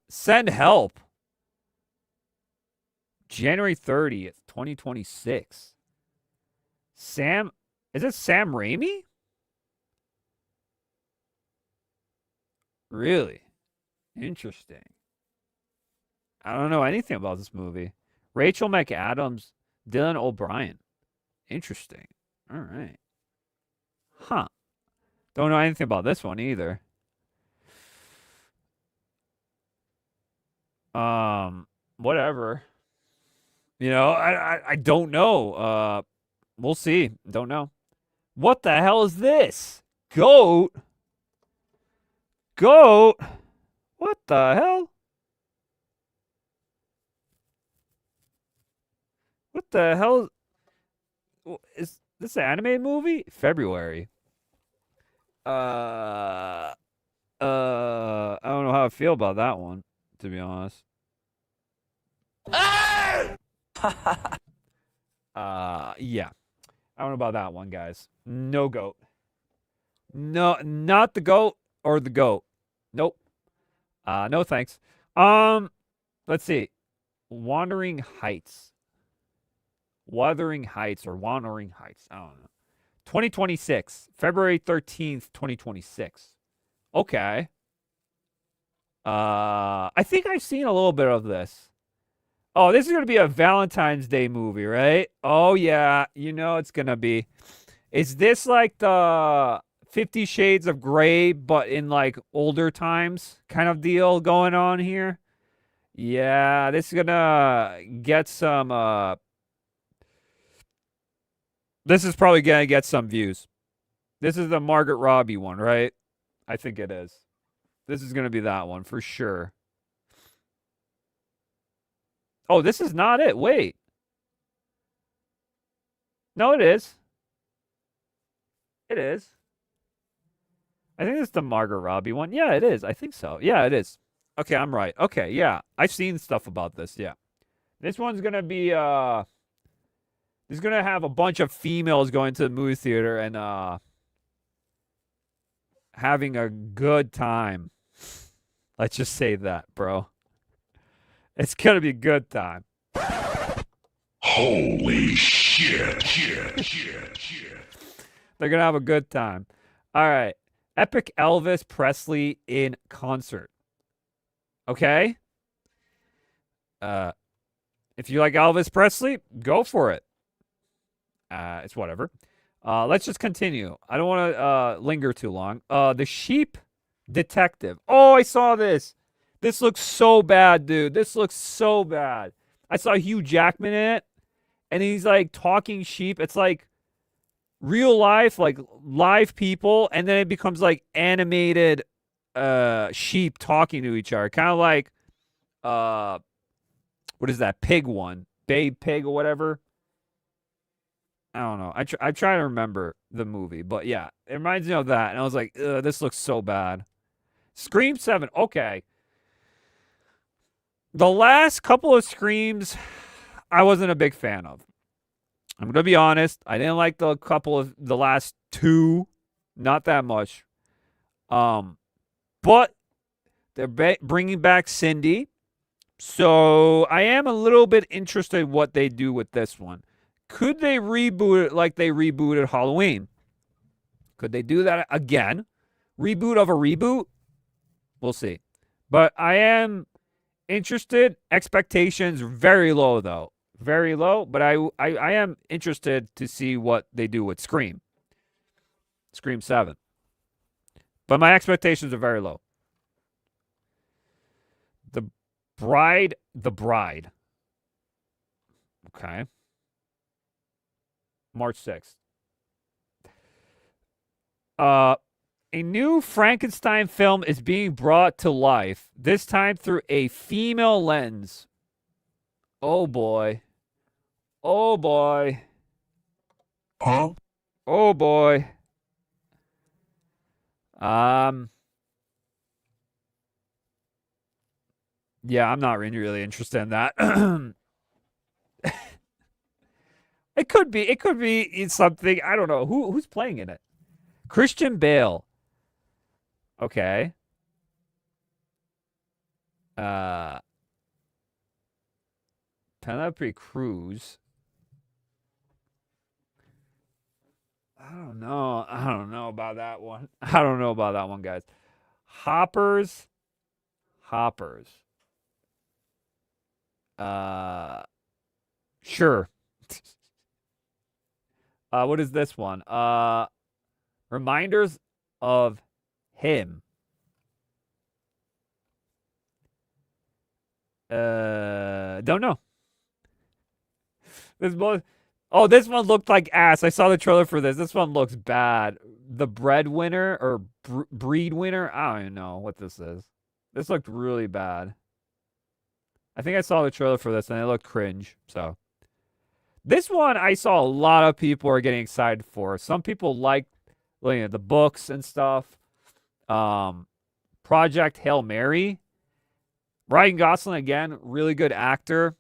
Send Help. January 30th, 2026. Is it Sam Raimi? Really? Interesting. I don't know anything about this movie. Rachel McAdams, Dylan O'Brien. Interesting. All right. Huh. Don't know anything about this one either. Whatever. I don't know. We'll see. Don't know. What the hell is this? Goat? Goat? What the hell? What the hell? Is this an animated movie? February. I don't know how I feel about that one, to be honest. Yeah. I don't know about that one, guys. No goat. No, not the goat or the goat. Nope. No thanks. Let's see. Wandering Heights. Wuthering Heights or Wandering Heights. I don't know. 2026. February 13th, 2026. Okay. I think I've seen a little bit of this. Oh, this is going to be a Valentine's Day movie, right? Oh, yeah. You know it's going to be. Is this like the 50 Shades of Grey, but in like older times kind of deal going on here? Yeah, this is going to get some. This is probably going to get some views. This is the Margaret Robbie one, right? I think it is. This is going to be that one for sure. Oh, this is not it. Wait. No, it is. It is. I think it's the Margaret Robbie one. Yeah, it is. I think so. Yeah, it is. Okay, I'm right. Okay, yeah. I've seen stuff about this. Yeah. This one's going to be He's gonna have a bunch of females going to the movie theater and having a good time. Let's just say that, bro. It's gonna be a good time. Holy shit. They're gonna have a good time. All right. Epic Elvis Presley in concert. Okay? If you like Elvis Presley, go for it. It's whatever. Let's just continue. I don't want to linger too long. The Sheep Detective. Oh, I saw this. This looks so bad, dude. This looks so bad. I saw Hugh Jackman in it, and he's like talking sheep. It's like real life, like live people, and then it becomes like animated sheep talking to each other. Kind of like what is that pig one? Babe Pig or whatever. I don't know. I try to remember the movie, but yeah, it reminds me of that. And I was like, this looks so bad. Scream 7. Okay. The last couple of Screams, I wasn't a big fan of. I'm going to be honest. I didn't like the last two. Not that much. But they're bringing back Cindy. So I am a little bit interested in what they do with this one. Could they reboot it like they rebooted Halloween? Could they do that again? Reboot of a reboot? We'll see. But I am interested. Expectations very low, though. Very low. But I am interested to see what they do with Scream. Scream 7. But my expectations are very low. The Bride. Okay. March 6th. A new Frankenstein film is being brought to life, this time through a female lens. Oh boy. Oh boy. Huh? Oh boy. Yeah, I'm not really interested in that. It could be something. I don't know. Who's playing in it? Christian Bale. Okay. Penelope Cruz. I don't know. I don't know about that one. I don't know about that one, guys. Hoppers. Sure. What is this one? Reminders of him. Don't know. Oh, this one looked like ass. I saw the trailer for this. This one looks bad. The breadwinner or breed winner? I don't even know what this is. This looked really bad. I think I saw the trailer for this and it looked cringe. So this one I saw a lot of people are getting excited for. Some people like the books and stuff. Project Hail Mary. Ryan Gosling again, really good actor.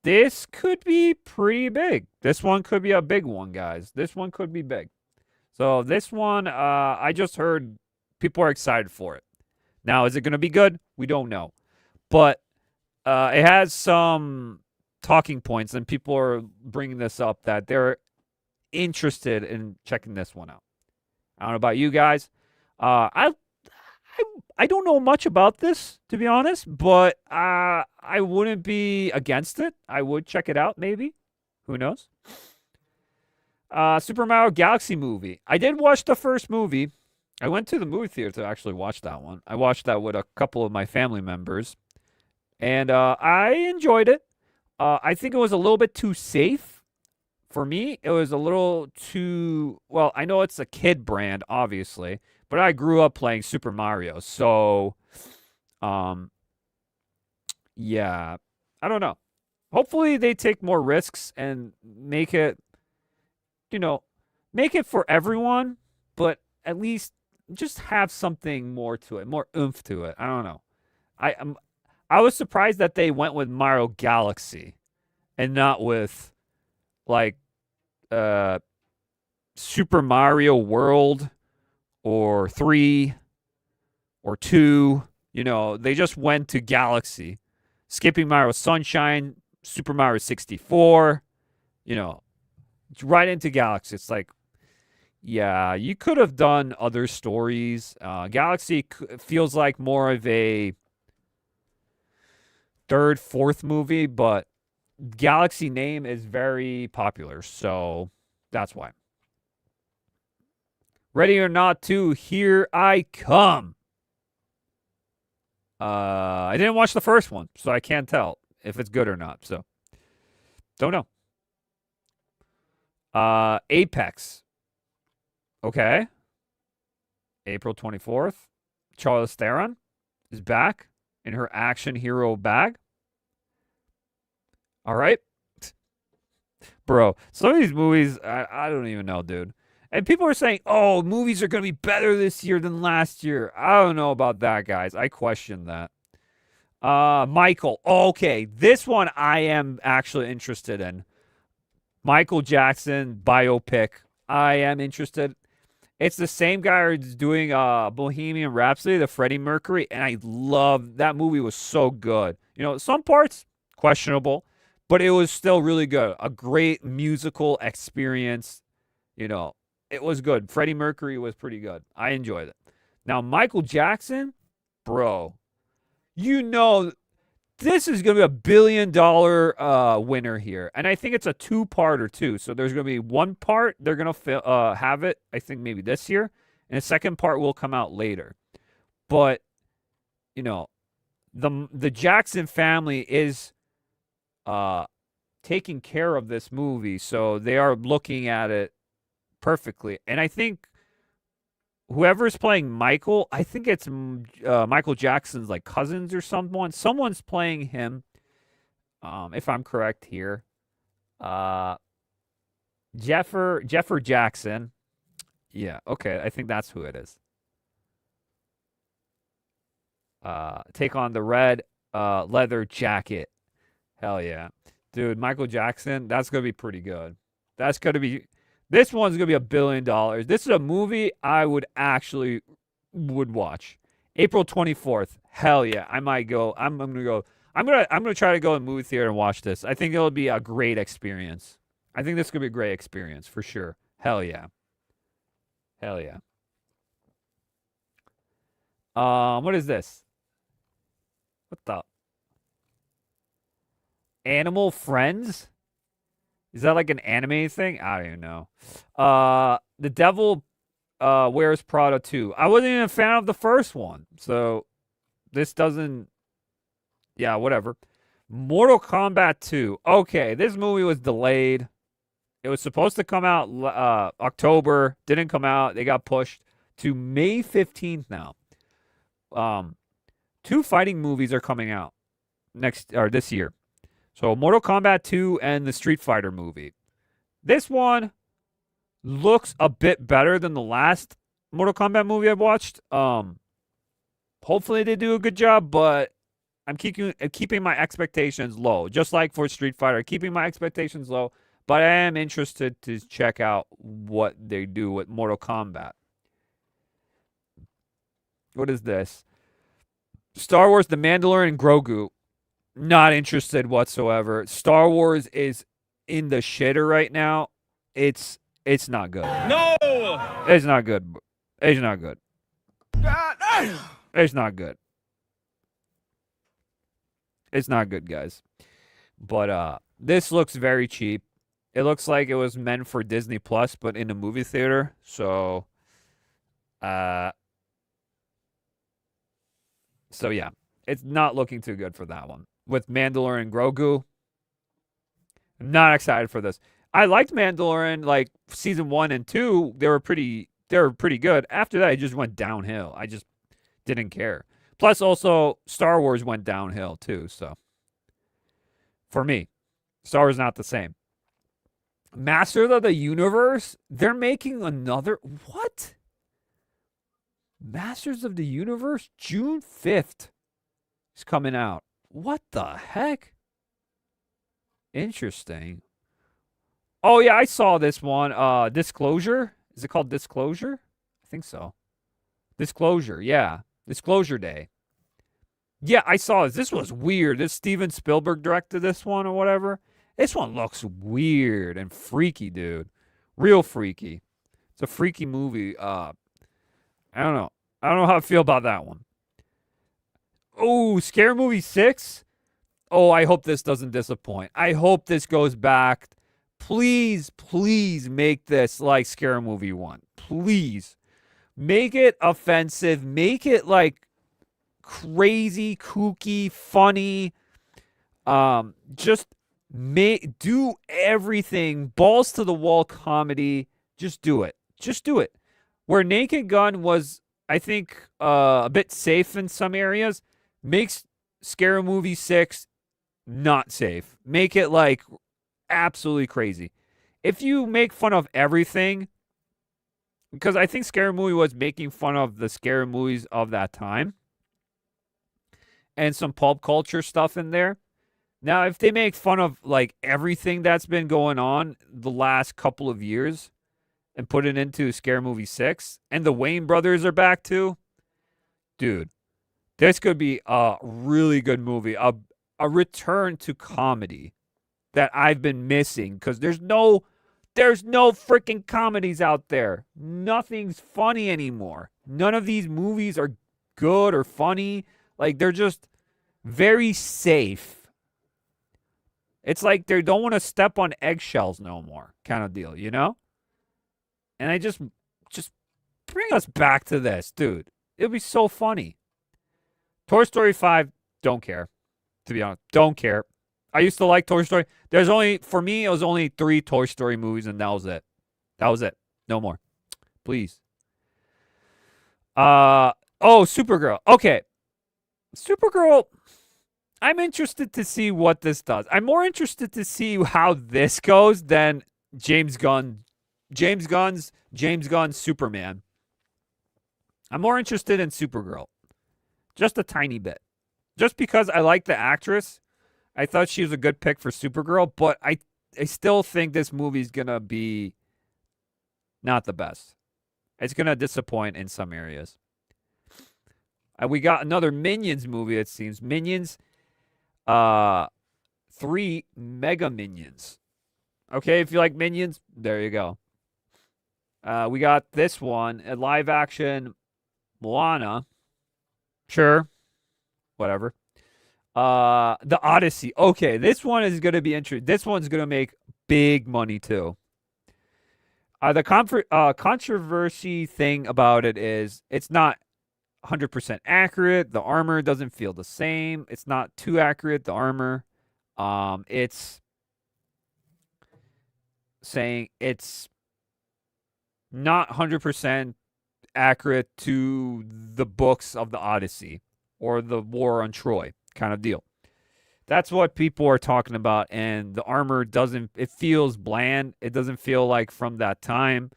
This could be pretty big. This one could be a big one, guys. This one could be big. So this one, I just heard people are excited for it. Now, is it going to be good? We don't know. But it has some talking points, and people are bringing this up that they're interested in checking this one out. I don't know about you guys. I don't know much about this, to be honest, but I wouldn't be against it. I would check it out, maybe. Who knows? Super Mario Galaxy movie. I did watch the first movie. I went to the movie theater to actually watch that one. I watched that with a couple of my family members, and I enjoyed it. I think it was a little bit too safe for me. It was a little too, well, I know it's a kid brand, obviously, but I grew up playing Super Mario, so, yeah, I don't know. Hopefully they take more risks and make it, make it for everyone, but at least just have something more to it, more oomph to it. I don't know. I was surprised that they went with Mario Galaxy and not with, like, Super Mario World or 3 or 2. They just went to Galaxy, skipping Mario Sunshine, Super Mario 64, right into Galaxy. It's like, yeah, you could have done other stories. Galaxy feels like more of a third, fourth movie, but Galaxy name is very popular, so that's why. Ready or Not 2, here I come. I didn't watch the first one, so I can't tell if it's good or not. So, don't know. Apex. Okay. April 24th. Charlize Theron is back in her action hero bag. All right. Bro, some of these movies, I don't even know, dude. And people are saying, oh, movies are going to be better this year than last year. I don't know about that, guys. I question that. Michael. Okay, this one I am actually interested in. Michael Jackson biopic. I am interested. It's the same guy who's doing Bohemian Rhapsody, the Freddie Mercury, and I love that movie. Was so good. Some parts questionable, but it was still really good. A great musical experience. It was good. Freddie Mercury was pretty good. I enjoyed it. Now, Michael Jackson, bro, this is going to be $1 billion winner here. And I think it's a two-parter, too. So there's going to be one part. They're going to have it, I think, maybe this year. And the second part will come out later. But, the Jackson family is taking care of this movie. So they are looking at it perfectly. And I think whoever's playing Michael, I think it's Michael Jackson's like cousins or someone. Someone's playing him, if I'm correct here. Jeffer Jackson. Yeah, okay. I think that's who it is. Take on the red leather jacket. Hell yeah. Dude, Michael Jackson, that's going to be pretty good. This one's going to be $1 billion. This is a movie I would watch. April 24th. Hell yeah. I might go. I'm going to go. I'm going to try to go in movie theater and watch this. I think it'll be a great experience. I think this could be a great experience for sure. Hell yeah. Hell yeah. What is this? What the? Animal Friends? Is that like an anime thing? I don't even know. The Devil Wears Prada 2. I wasn't even a fan of the first one. So this doesn't... Yeah, whatever. Mortal Kombat 2. Okay, this movie was delayed. It was supposed to come out October. Didn't come out. They got pushed to May 15th now. Two fighting movies are coming out this year. So Mortal Kombat 2 and the Street Fighter movie. This one looks a bit better than the last Mortal Kombat movie I've watched. Hopefully they do a good job, but I'm keeping my expectations low. Just like for Street Fighter, keeping my expectations low. But I am interested to check out what they do with Mortal Kombat. What is this? Star Wars The Mandalorian Grogu. Not interested whatsoever. Star Wars is in the shitter right now. It's not good. No! It's not good. It's not good. It's not good. It's not good, guys. But this looks very cheap. It looks like it was meant for Disney Plus, but in a movie theater. So yeah, it's not looking too good for that one. With Mandalorian Grogu, I'm not excited for this. I liked Mandalorian, like season 1 and 2. They were pretty good. After that, it just went downhill. I just didn't care. Plus, also Star Wars went downhill too. So for me, Star Wars is not the same. Masters of the Universe, they're making another. What? Masters of the Universe, June 5th is coming out. What the heck? Interesting. Oh, yeah, I saw this one. Disclosure? Is it called Disclosure? I think so. Disclosure, yeah. Disclosure Day. Yeah, I saw this. This was weird. This Steven Spielberg directed this one or whatever. This one looks weird and freaky, dude. Real freaky. It's a freaky movie. I don't know. I don't know how I feel about that one. Oh, Scary Movie 6? Oh, I hope this doesn't disappoint. I hope this goes back. Please, please make this like Scary Movie 1. Please. Make it offensive. Make it like crazy, kooky, funny. Just do everything. Balls to the wall comedy. Just do it. Just do it. Where Naked Gun was, I think, a bit safe in some areas, makes Scary Movie 6 not safe. Make it like absolutely crazy. If you make fun of everything, because I think Scary Movie was making fun of the scary movies of that time and some pulp culture stuff in there. Now, if they make fun of like everything that's been going on the last couple of years and put it into Scary Movie 6, and the Wayne brothers are back too, dude, this could be a really good movie, a return to comedy that I've been missing, because there's no freaking comedies out there. Nothing's funny anymore. None of these movies are good or funny. Like, they're just very safe. It's like they don't want to step on eggshells no more, kind of deal, you know? And I just bring us back to this, dude. It'll be so funny. Toy Story 5, don't care. To be honest, don't care. I used to like Toy Story. For me, it was only 3 Toy Story movies, and that was it. That was it. No more. Please. Supergirl. Okay. Supergirl, I'm interested to see what this does. I'm more interested to see how this goes than James Gunn's Superman. I'm more interested in Supergirl. Just a tiny bit. Just because I like the actress. I thought she was a good pick for Supergirl, but I still think this movie's going to be not the best. It's going to disappoint in some areas. We got another Minions movie, it seems. Minions, 3 Mega Minions. Okay, if you like Minions, there you go. We got this one, a live-action Moana. Sure. Whatever. The Odyssey. Okay, this one is going to be interesting. This one's going to make big money too. The controversy thing about it is it's not 100% accurate. The armor doesn't feel the same. It's not too accurate, the armor. It's saying it's not 100% accurate to the books of the Odyssey or the War on Troy kind of deal. That's what people are talking about, and the armor doesn't, it feels bland. It doesn't feel like from that time.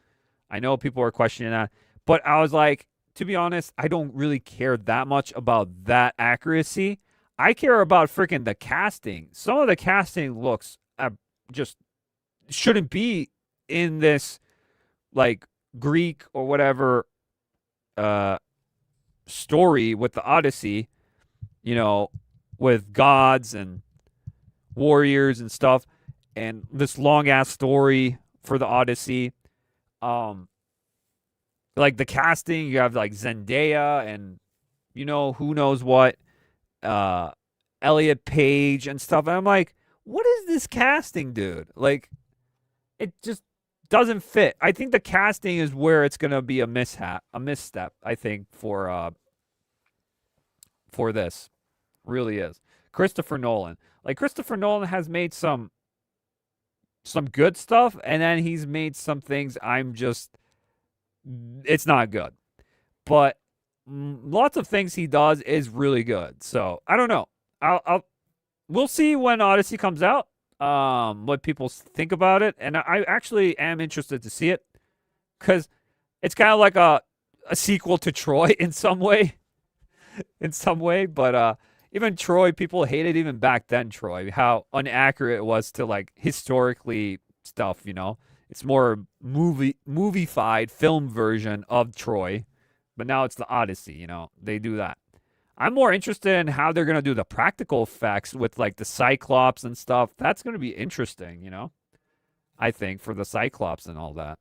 I know people are questioning that, but I was like, to be honest, I don't really care that much about that accuracy. I care about freaking the casting. Some of the casting looks just shouldn't be in this like Greek or whatever story with the Odyssey, you know, with gods and warriors and stuff, and this long ass story for the Odyssey. Like the casting, you have like Zendaya and who knows what, Elliot Page and stuff. And I'm like, what is this casting, dude? Like, it just doesn't fit. I think the casting is where it's gonna be a misstep. I think for this, really is. Christopher Nolan. Like Christopher Nolan has made some good stuff, and then he's made some things it's not good. But lots of things he does is really good. So I don't know. We'll see when Odyssey comes out. What people think about it, and I actually am interested to see it because it's kind of like a sequel to Troy in some way. But even Troy, people hated even back then. Troy, how inaccurate it was to like historically stuff. It's more movie-fied film version of Troy, but now it's the Odyssey. They do that. I'm more interested in how they're gonna do the practical effects with like the Cyclops and stuff. That's gonna be interesting. I think for the Cyclops and all that.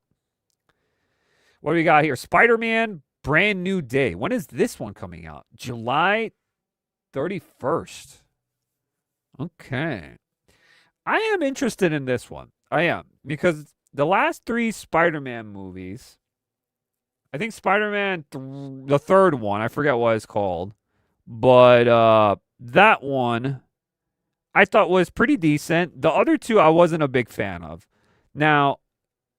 What do we got here? Spider-Man: Brand New Day. When is this one coming out? July 31st. Okay. I am interested in this one. I am, because the last 3 Spider-Man movies, I think Spider-Man, the third one, I forget what it's called, but that one I thought was pretty decent. The other 2 I wasn't a big fan of. Now,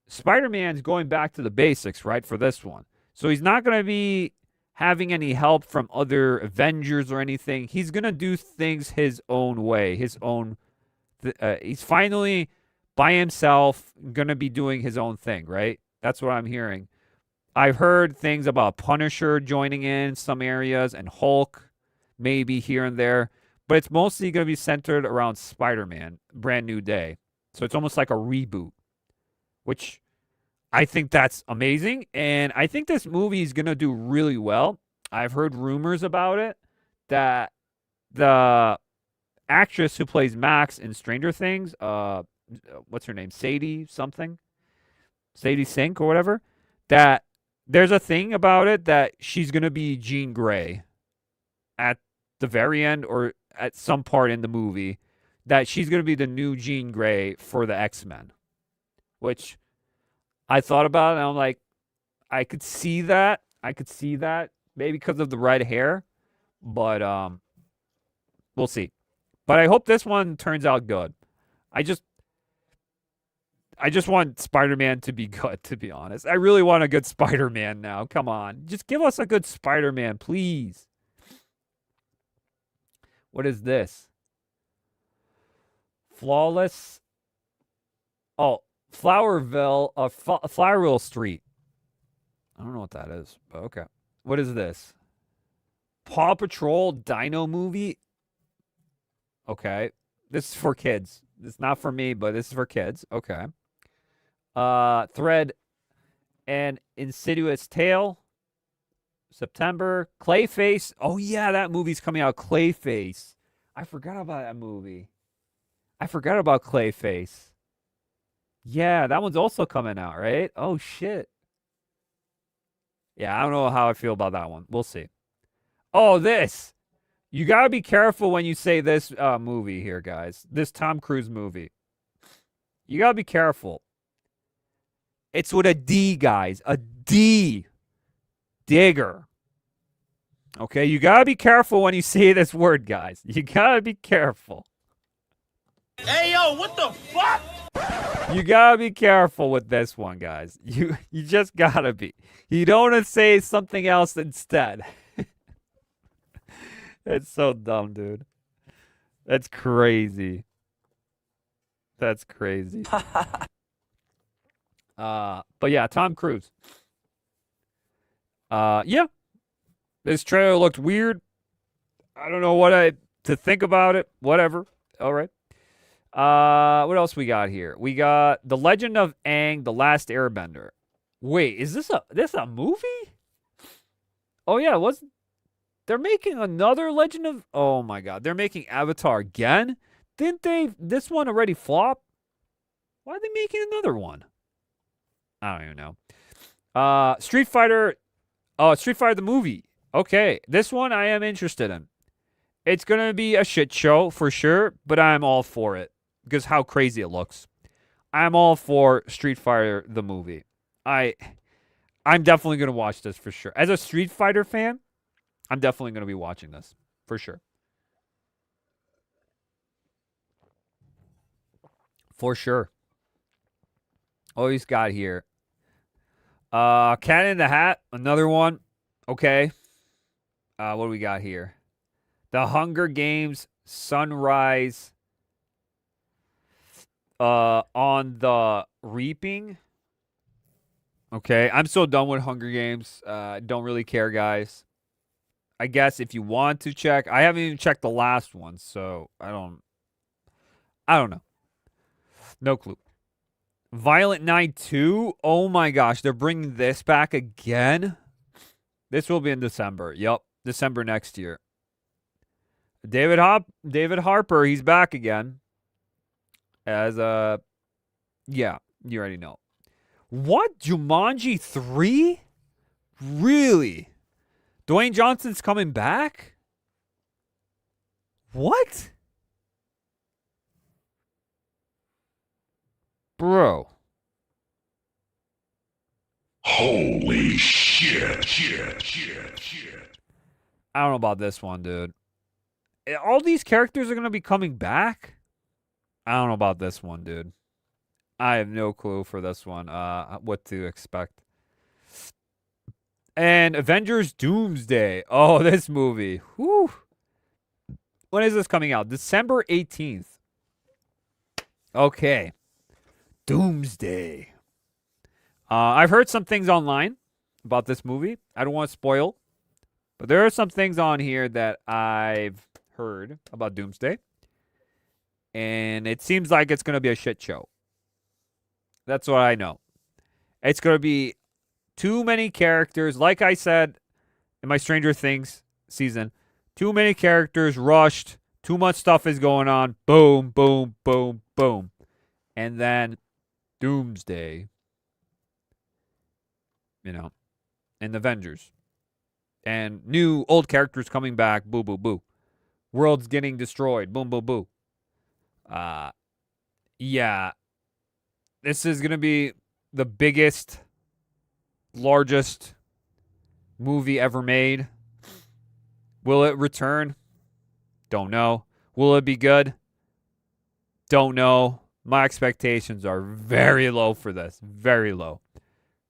Spider-Man's going back to the basics, right, for this one. So he's not going to be having any help from other Avengers or anything. He's going to do things his own way, he's finally by himself going to be doing his own thing, right? That's what I'm hearing. I've heard things about Punisher joining in some areas and Hulk maybe here and there, but it's mostly going to be centered around Spider-Man, Brand New Day. So it's almost like a reboot, which I think that's amazing. And I think this movie is going to do really well. I've heard rumors about it that the actress who plays Max in Stranger Things, what's her name? Sadie Sink or whatever, that there's a thing about it that she's going to be Jean Grey at the very end or at some part in the movie, that she's going to be the new Jean Grey for the X-Men, which I thought about it, and I'm like, I could see that. Maybe because of the red hair, but we'll see. But I hope this one turns out good. I just want Spider-Man to be good, to be honest. I really want a good Spider-Man now. Come on. Just give us a good Spider-Man, please. What is this? Flawless. Oh, Flowerville Street. I don't know what that is, but okay. What is this? Paw Patrol Dino movie? Okay. This is for kids. It's not for me, but this is for kids. Okay. Thread and Insidious Tale. September. Clayface. Oh, yeah, that movie's coming out. Clayface. I forgot about that movie. I forgot about Clayface. Yeah, that one's also coming out, right? Oh, shit. Yeah, I don't know how I feel about that one. We'll see. Oh, this. You got to be careful when you say this movie here, guys. This Tom Cruise movie. You got to be careful. It's with a D, guys. A D. Digger. Okay, you got to be careful when you say this word, guys. You got to be careful. Hey, yo, what the fuck? You gotta be careful with this one, guys. You just gotta be. You don't want to say something else instead. It's so dumb, dude. That's crazy. That's crazy. But yeah, Tom Cruise. Yeah. This trailer looked weird. I don't know to think about it. Whatever. All right. What else we got here? We got The Legend of Aang, The Last Airbender. Wait, is this a movie? Oh yeah, they're making another Legend of Oh my god, they're making Avatar again? Didn't this one already flop? Why are they making another one? I don't even know. Street Fighter the movie. Okay, this one I am interested in. It's going to be a shit show for sure, but I'm all for it because how crazy it looks. I'm all for Street Fighter the movie. I'm definitely going to watch this for sure. As a Street Fighter fan, I'm definitely going to be watching this for sure. For sure. Oh, he's got here. Cat in the Hat, another one. Okay. What do we got here? The Hunger Games Sunrise on the Reaping. Okay, I'm so done with Hunger Games. Don't really care, guys. I guess if you want to check, I haven't even checked the last one, so I don't know. No clue. Violent Night 2. Oh my gosh, they're bringing this back again. This will be in December. Yep, December next year. David Harper, he's back again. As yeah, you already know. What? Jumanji 3? Really? Dwayne Johnson's coming back? What? Bro. Holy shit. I don't know about this one, dude. All these characters are going to be coming back? I don't know about this one, dude. I have no clue for this one, what to expect. And Avengers Doomsday. Oh, this movie. Whew. When is this coming out? December 18th. Okay. Doomsday. I've heard some things online about this movie. I don't want to spoil. But there are some things on here that I've heard about Doomsday. And it seems like it's going to be a shit show. That's what I know. It's going to be too many characters. Like I said in my Stranger Things season, too many characters rushed. Too much stuff is going on. Boom, boom, boom, boom. And then Doomsday. You know, and Avengers. And new old characters coming back. Boo, boo, boo. World's getting destroyed. Boom, boo, boo. Yeah. This is going to be the biggest, largest movie ever made. Will it return? Don't know. Will it be good? Don't know. My expectations are very low for this. Very low.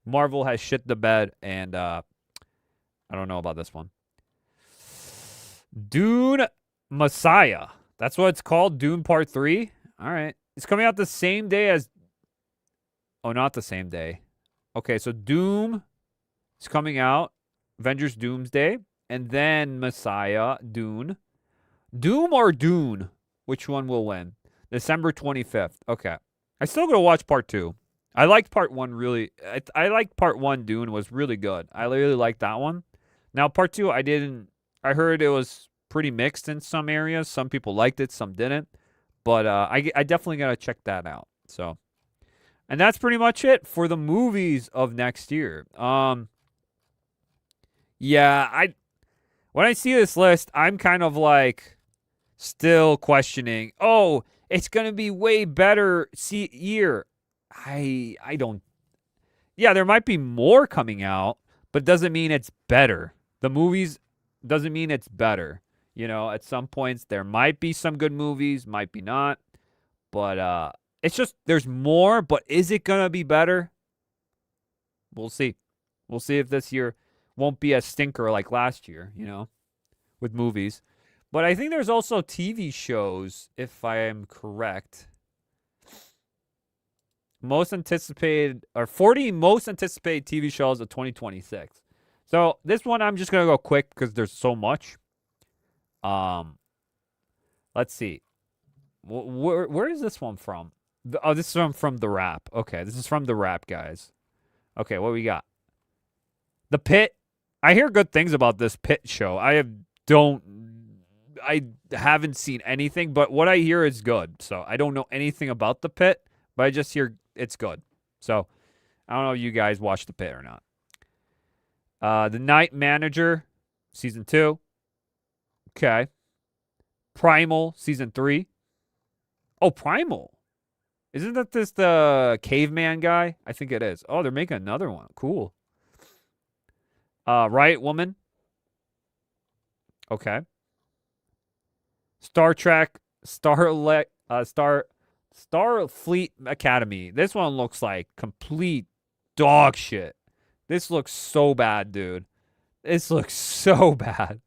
Marvel has shit the bed, and I don't know about this one. Dune Messiah. That's what it's called, Dune Part 3. All right. It's coming out the same day as... Oh, not the same day. Okay, so Doom is coming out. Avengers Doomsday. And then Messiah, Dune. Doom or Dune? Which one will win? December 25th. Okay. I still going to watch Part 2. I liked Part 1 really. I liked Part 1, Dune was really good. I really liked that one. Now, Part 2, I didn't. I heard it was pretty mixed in some areas. Some people liked it, some didn't. But I definitely got to check that out. So, and that's pretty much it for the movies of next year. Yeah, when I see this list, I'm kind of like still questioning. Oh, it's going to be way better year. I don't. Yeah, there might be more coming out, but it doesn't mean it's better. The movies doesn't mean it's better. You know, at some points there might be some good movies, might be not. But it's just there's more, but is it gonna be better? We'll see. We'll see if this year won't be a stinker like last year, with movies. But I think there's also TV shows, if I am correct. Most anticipated, or 40 most anticipated TV shows of 2026. So this one I'm just going to go quick because there's so much. Let's see. Where is this one from? This is from The Wrap. Okay, this is from The Wrap, guys. Okay, what we got? The Pit. I hear good things about this Pit show. I haven't seen anything, but what I hear is good. So I don't know anything about The Pit, but I just hear it's good. So I don't know if you guys watch The Pit or not. The Night Manager, Season 2. Okay. Primal, Season 3. Oh, Primal. Isn't that the caveman guy? I think it is. Oh, they're making another one. Cool. Riot Woman. Okay. Star Trek, Starfleet Academy. This one looks like complete dog shit. This looks so bad, dude. This looks so bad.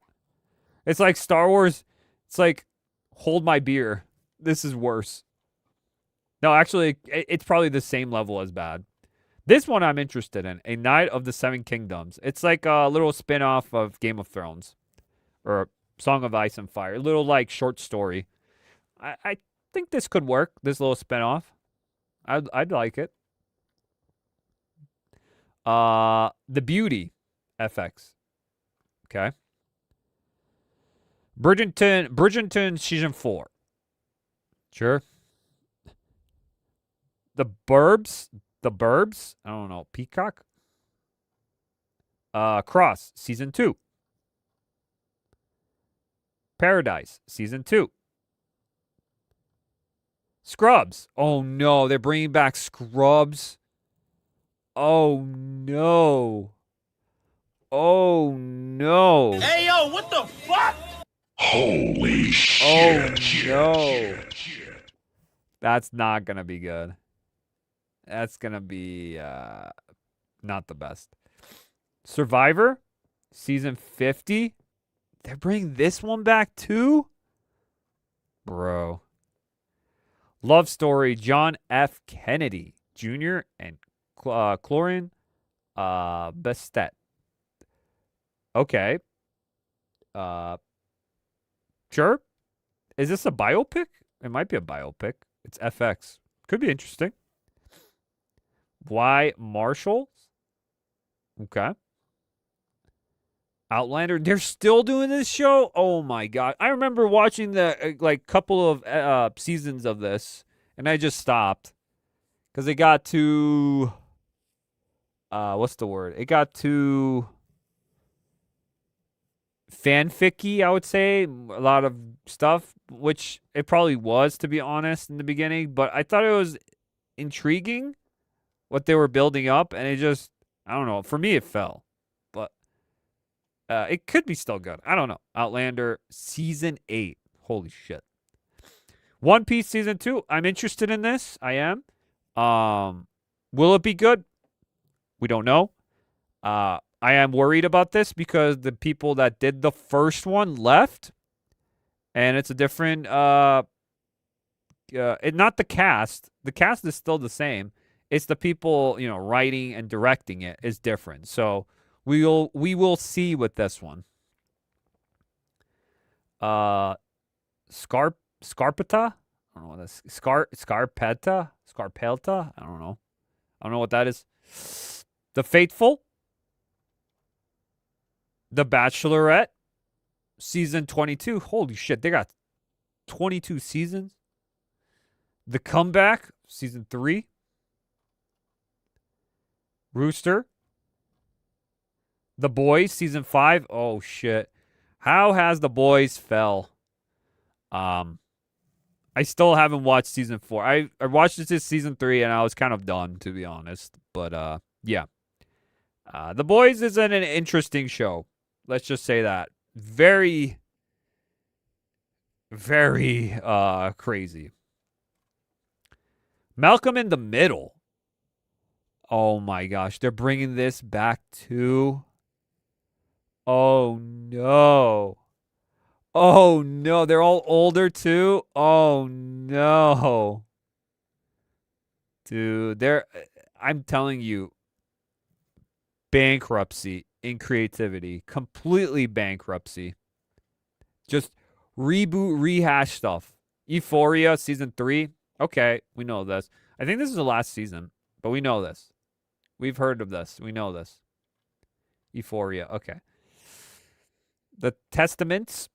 It's like Star Wars. It's like Hold My Beer. This is worse. No, actually, it's probably the same level as bad. This one I'm interested in. A Knight of the Seven Kingdoms. It's like a little spin-off of Game of Thrones. Or Song of Ice and Fire. A little, like, short story. I think this could work, this little spin-off. I'd like it. The Beauty. FX. Okay. Bridgerton Season 4. Sure. The Burbs. I don't know. Peacock. Cross. Season 2. Paradise. Season 2. Scrubs. Oh, no. They're bringing back Scrubs. Oh, no. Oh, no. Hey, yo, what the fuck? Holy shit. Oh, shit, no. shit. That's not going to be good. That's going to be not the best. Survivor, Season 50. They're bringing this one back too? Bro. Love Story, John F. Kennedy Jr. and Chlorine Bestet. Okay. Sure. Is this a biopic? It might be a biopic. It's FX. Could be interesting. Why Marshall? Okay. Outlander. They're still doing this show? Oh my god. I remember watching the couple of seasons of this, and I just stopped. Because it got to what's the word? It got to fanficky, I would say. A lot of stuff, which it probably was, to be honest, in the beginning. But I thought it was intriguing what they were building up, and it just, I don't know. For me, it fell. But it could be still good. I don't know. Outlander Season 8. Holy shit. One Piece Season 2. I'm interested in this. I am. Will it be good? We don't know. I am worried about this because the people that did the first one left. And it's a different not the cast. The cast is still the same. It's the people, writing and directing it is different. So we will see with this one. Scarpetta? I don't know what that's. Scarpetta? I don't know. I don't know what that is. The Faithful. The Bachelorette. Season 22. Holy shit, they got 22 seasons. The Comeback. Season 3. Rooster. The Boys. Season 5. Oh shit. How has The Boys fell? I still haven't watched season 4. I watched this season 3 and I was kind of done, to be honest. But yeah. The Boys is an interesting show. Let's just say that. Very, very crazy. Malcolm in the Middle. Oh my gosh, they're bringing this back too. Oh no. Oh no, they're all older too. Oh no. Dude, I'm telling you, bankruptcy in creativity. Completely bankruptcy. Just reboot, rehash stuff. Euphoria season 3. Okay, we know this. I think this is the last season, but we know this. We've heard of this. We know this. Euphoria. Okay. The Testaments.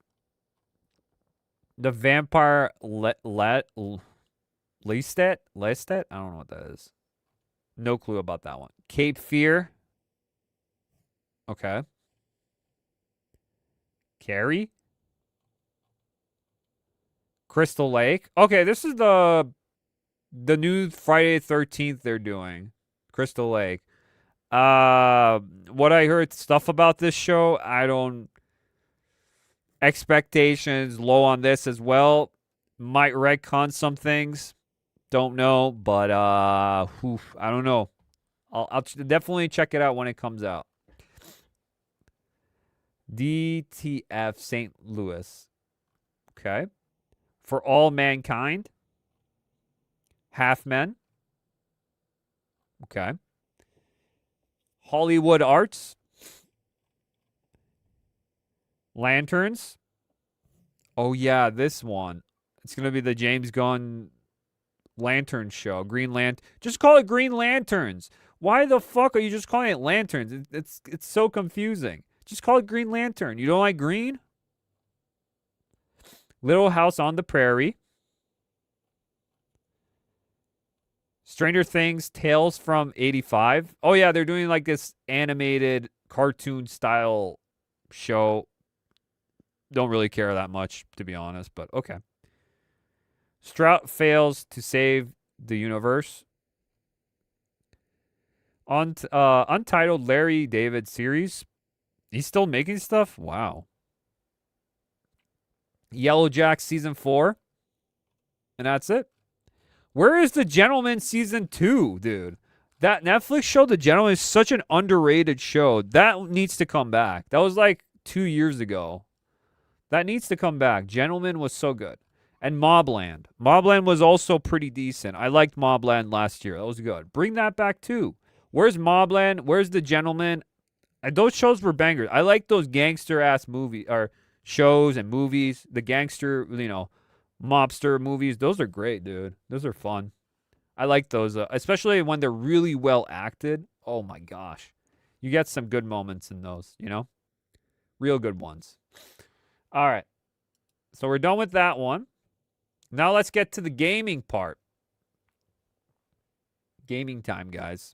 The Vampire Lestat? Lestat? I don't know what that is. No clue about that one. Cape Fear. Okay. Carrie. Crystal Lake. Okay, this is the new Friday the 13th they're doing. Crystal Lake. What I heard stuff about this show, I don't expectations low on this as well. Might retcon some things. Don't know, but I don't know. I'll definitely check it out when it comes out. DTF St. Louis. Okay. For All Mankind. Half Men. Okay. Hollywood Arts. Lanterns. Oh, yeah, this one. It's going to be the James Gunn Lantern show. Green Lantern. Just call it Green Lanterns. Why the fuck are you just calling it Lanterns? It's so confusing. Just call it Green Lantern. You don't like green? Little House on the Prairie. Stranger Things Tales from 85. Oh, yeah, they're doing like this animated cartoon style show. Don't really care that much, to be honest, but okay. Strout fails to save the universe. Untitled Larry David series. He's still making stuff? Wow. Yellow Jack season 4. And that's it. Where is The Gentleman season 2, dude? That Netflix show, The Gentleman, is such an underrated show. That needs to come back. That was like 2 years ago. That needs to come back. Gentleman was so good. And Mobland. Mobland was also pretty decent. I liked Mobland last year. That was good. Bring that back too. Where's Mobland? Where's The Gentleman? And those shows were bangers. I like those gangster-ass movies or shows and movies. The gangster, mobster movies. Those are great, dude. Those are fun. I like those, especially when they're really well acted. Oh, my gosh. You get some good moments in those, Real good ones. All right. So we're done with that one. Now let's get to the gaming part. Gaming time, guys.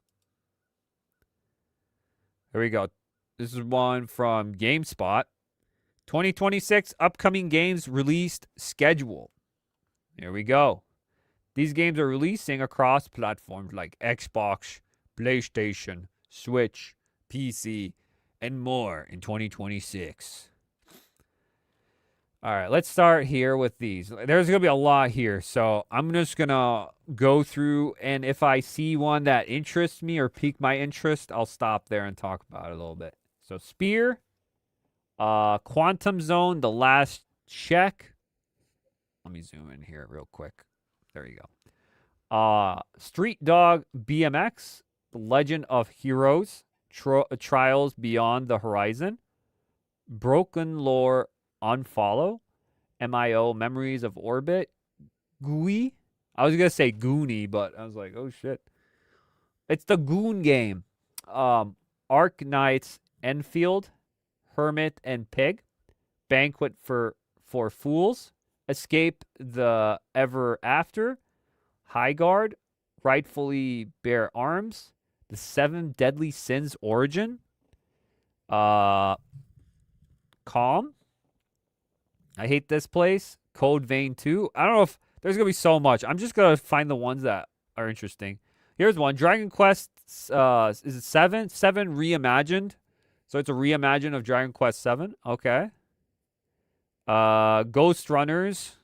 Here we go. This is one from GameSpot. 2026 upcoming games released schedule. Here we go. These games are releasing across platforms like Xbox, PlayStation, Switch, PC, and more in 2026. All right, let's start here with these. There's going to be a lot here, so I'm just going to go through, and if I see one that interests me or pique my interest, I'll stop there and talk about it a little bit. So Spear, Quantum Zone, The Last Check. Let me zoom in here real quick. There you go. Street Dog BMX, The Legend of Heroes, Trials Beyond the Horizon, Broken Lore Unfollow, MIO Memories of Orbit, GUI. I was going to say Goonie, but I was like, oh shit. It's the Goon game. Ark Knights Enfield, Hermit and Pig, Banquet for Fools, Escape the Ever After, High Guard, Rightfully Bear Arms, The Seven Deadly Sins Origin, Calm, I Hate This Place, Code Vein 2. I don't know if there's going to be so much. I'm just going to find the ones that are interesting. Here's one. Dragon Quest, is it 7? 7 Reimagined. So it's a reimagine of Dragon Quest 7. Okay. Ghost Runners.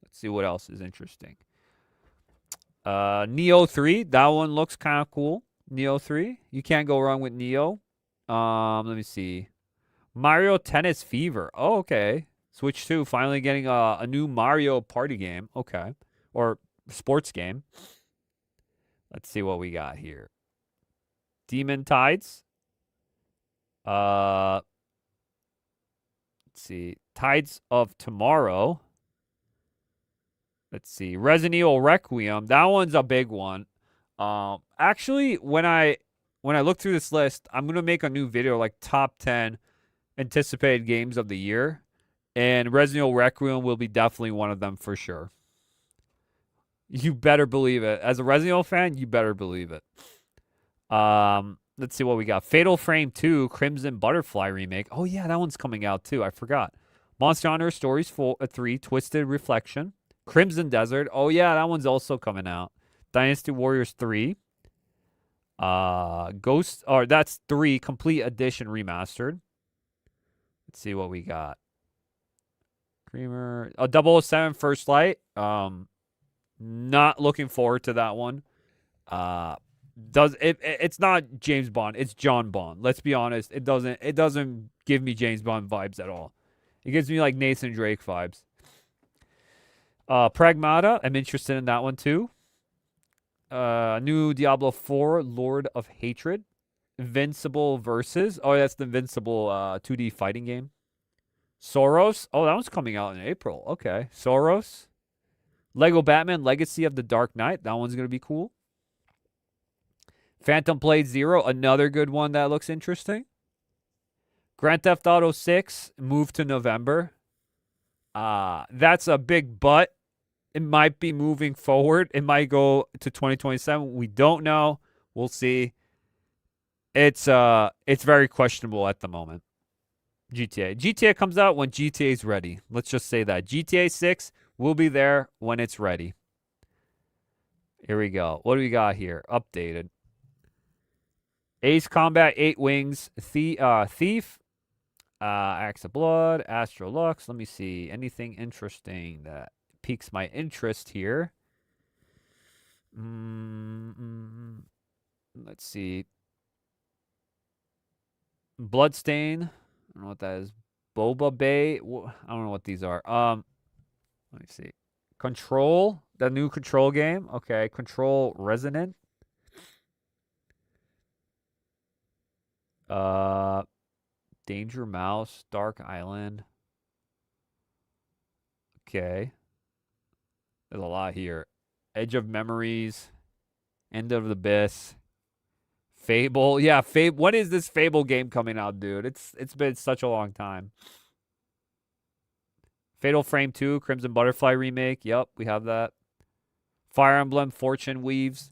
Let's see what else is interesting. Neo 3. That one looks kind of cool. Neo 3. You can't go wrong with Neo. Let me see. Mario Tennis Fever. Oh, okay. Switch 2. Finally getting a new Mario party game. Okay. Or sports game. Let's see what we got here. Demon Tides. Let's see. Tides of Tomorrow. Let's see. Resident Evil Requiem. That one's a big one. Actually, when I look through this list, I'm gonna make a new video like top 10 anticipated games of the year, and Resident Evil Requiem will be definitely one of them for sure. You better believe it. As a Resident Evil fan, you better believe it. Let's see what we got. Fatal Frame 2, Crimson Butterfly remake. Oh yeah, that one's coming out too. I forgot. Monster Hunter Stories 3, Twisted Reflection. Crimson Desert. Oh yeah, that one's also coming out. Dynasty Warriors 3. That's 3 Complete Edition Remastered. Let's see what we got. Creamer. 007 First Light. Not looking forward to that one. It's not James Bond, it's John Bond. Let's be honest. It doesn't give me James Bond vibes at all. It gives me like Nathan Drake vibes. Pragmata, I'm interested in that one too. New Diablo 4, Lord of Hatred. Invincible Versus. Oh, that's the Invincible 2D fighting game. Soros. Oh, that one's coming out in April. Okay. Soros. Lego Batman Legacy of the Dark Knight. That one's going to be cool. Phantom Blade Zero. Another good one that looks interesting. Grand Theft Auto 6. Moved to November. That's a big but. It might be moving forward. It might go to 2027. We don't know. We'll see. It's very questionable at the moment. GTA comes out when GTA is ready. Let's just say that. GTA 6 will be there when it's ready. Here we go. What do we got here? Updated. Ace Combat 8 Wings. Thief. Axe of Blood. Astro Lux. Let me see. Anything interesting that piques my interest here. Let's see. Bloodstain. I don't know what that is. Boba Bay. I don't know what these are. Let me see. Control. The new Control game. Okay. Control Resonant. Danger Mouse. Dark Island. Okay. There's a lot here. Edge of Memories. End of the Abyss. Fable. Yeah, When is this Fable game coming out, dude? It's been such a long time. Fatal Frame 2, Crimson Butterfly remake. Yep, we have that. Fire Emblem Fortune Weave.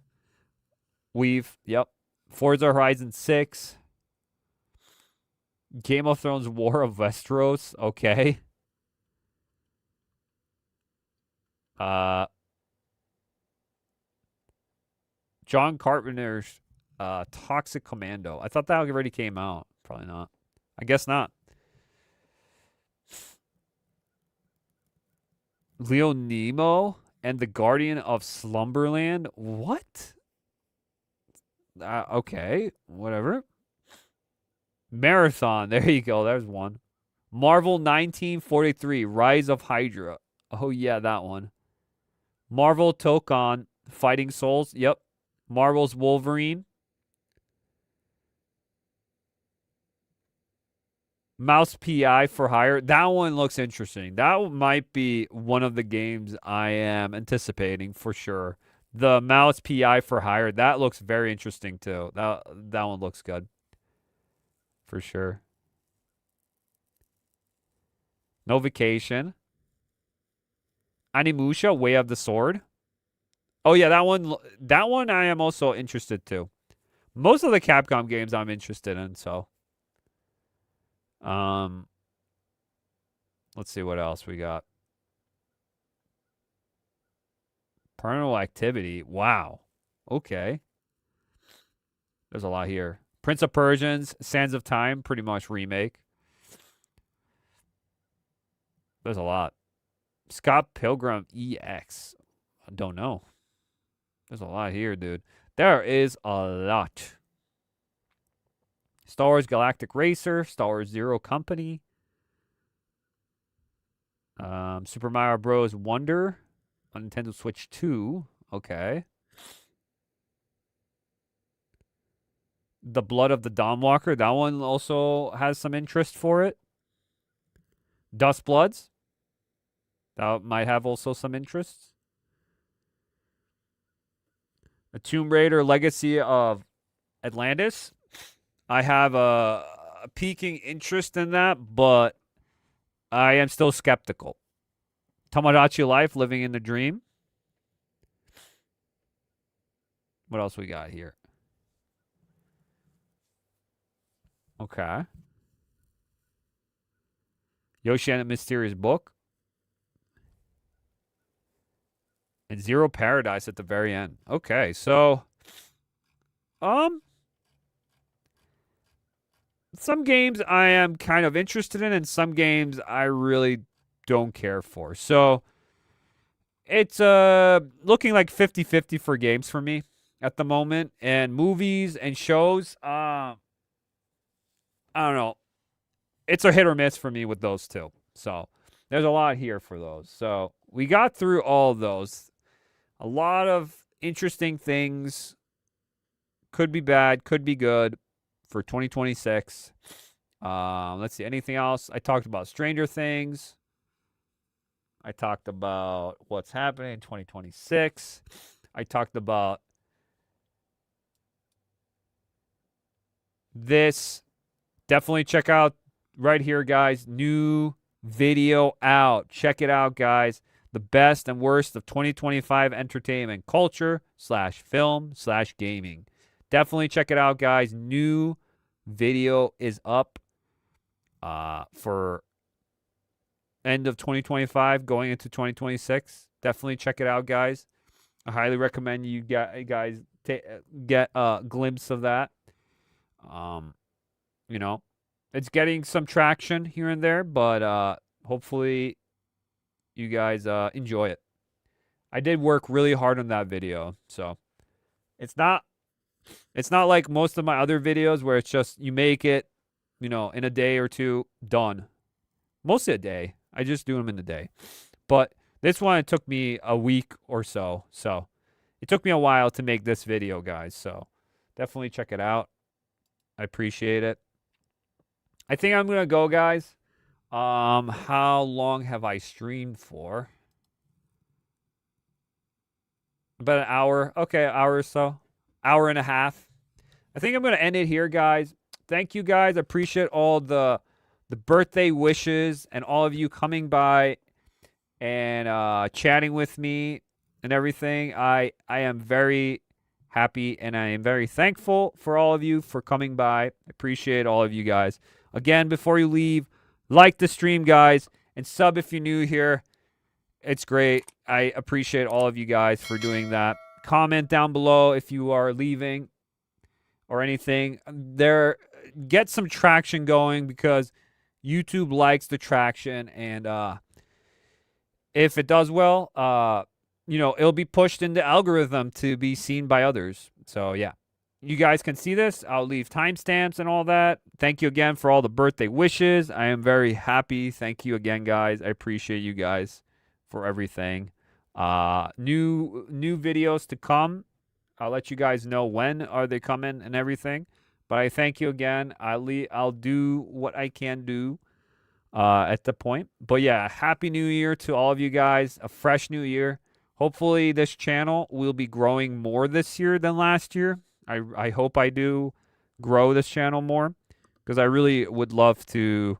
Yep. Forza Horizon 6. Game of Thrones War of Westeros. Okay. John Carpenter's Toxic Commando. I thought that already came out. Probably not. I guess not. Leo Nemo and the Guardian of Slumberland. What? Okay. Whatever. Marathon. There you go. There's one. Marvel 1943. Rise of Hydra. Oh, yeah, that one. Marvel Tokon. Fighting Souls. Yep. Marvel's Wolverine. Mouse PI for Hire. That one looks interesting. That might be one of the games I am anticipating for sure. The Mouse PI for Hire. That looks very interesting too. That one looks good. For sure. No Vacation. Animusha, Way of the Sword. Oh yeah, that one I am also interested too. Most of the Capcom games I'm interested in, so let's see what else we got. Paranormal Activity. Wow. Okay. There's a lot here. Prince of Persians, Sands of Time, pretty much remake. There's a lot. Scott Pilgrim EX. I don't know. There's a lot here, dude. There is a lot. Star Wars Galactic Racer, Star Wars Zero Company, Super Mario Bros. Wonder on Nintendo Switch 2. Okay. The Blood of the Dawnwalker. That one also has some interest for it. Dust Bloods. That might have also some interest. A Tomb Raider Legacy of Atlantis. I have a peaking interest in that, but I am still skeptical. Tomodachi Life, Living in the Dream. What else we got here? Okay. Yoshi and the Mysterious Book. And Zero Paradise at the very end. Okay, so some games I am kind of interested in, and some games I really don't care for. So it's looking like 50-50 for games for me at the moment. And movies and shows, I don't know. It's a hit or miss for me with those two. So there's a lot here for those. So we got through all of those. A lot of interesting things. Could be bad, could be good for 2026. Let's see. Anything else? I talked about Stranger Things. I talked about what's happening in 2026. I talked about this. Definitely check out right here, guys. New video out. Check it out, guys. The best and worst of 2025 entertainment culture / film / gaming. Definitely check it out, guys. New video is up for end of 2025 going into 2026. Definitely check it out, guys. I highly recommend you guys get a glimpse of that. You know, it's getting some traction here and there, but hopefully you guys enjoy it. I did work really hard on that video, so it's not like most of my other videos where it's just you make it, in a day or two, done. Mostly a day. I just do them in a day. But this one, it took me a week or so. So it took me a while to make this video, guys. So definitely check it out. I appreciate it. I think I'm going to go, guys. How long have I streamed for? About an hour. Okay, an hour or so. Hour and a half. I think I'm going to end it here, guys. Thank you, guys. I appreciate all the birthday wishes and all of you coming by and chatting with me and everything. I am very happy and I am very thankful for all of you for coming by. I appreciate all of you guys. Again, before you leave, like the stream, guys, and sub if you're new here. It's great. I appreciate all of you guys for doing that. Comment down below if you are leaving or anything. Get some traction going because YouTube likes the traction, and if it does well, it'll be pushed in the algorithm to be seen by others. So yeah, you guys can see this. I'll leave timestamps and all that. Thank you again for all the birthday wishes. I am very happy. Thank you again, guys. I appreciate you guys for everything. New videos to come. I'll let you guys know when are they coming and everything. But I thank you again. I'll do what I can do at the point. But yeah, Happy New Year to all of you guys. A fresh new year. Hopefully this channel will be growing more this year than last year. I hope I do grow this channel more because I really would love to,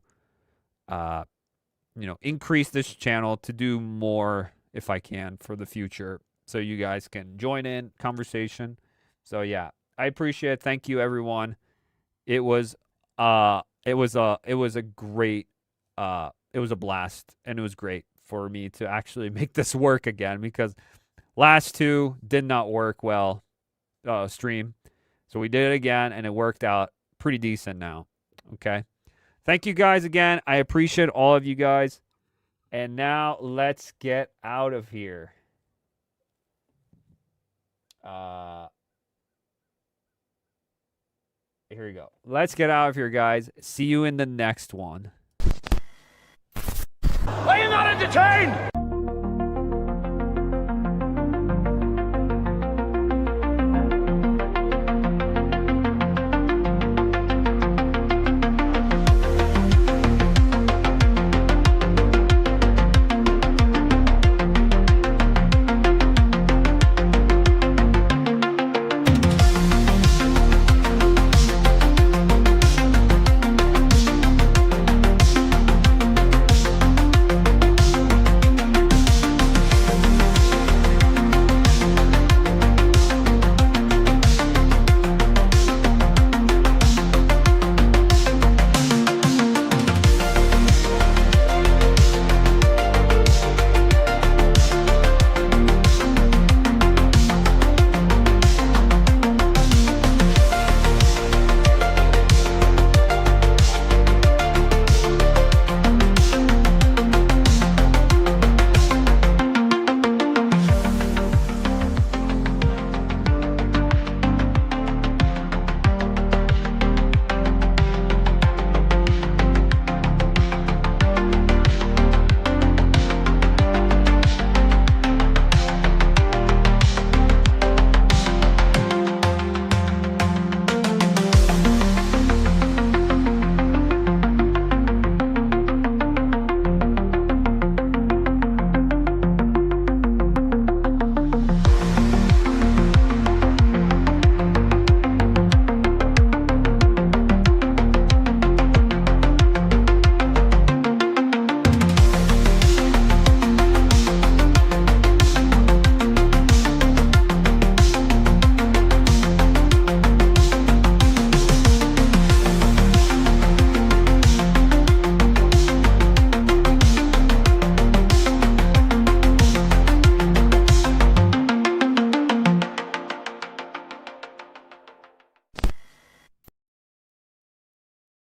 increase this channel to do more if I can for the future, so you guys can join in conversation. So yeah, I appreciate it. Thank you, everyone. It was a blast, and it was great for me to actually make this work again because last two did not work well. Stream. So we did it again, and it worked out pretty decent now. Okay. Thank you guys again. I appreciate all of you guys. And now let's get out of here. Here we go. Let's get out of here, guys. See you in the next one. Are you not entertained?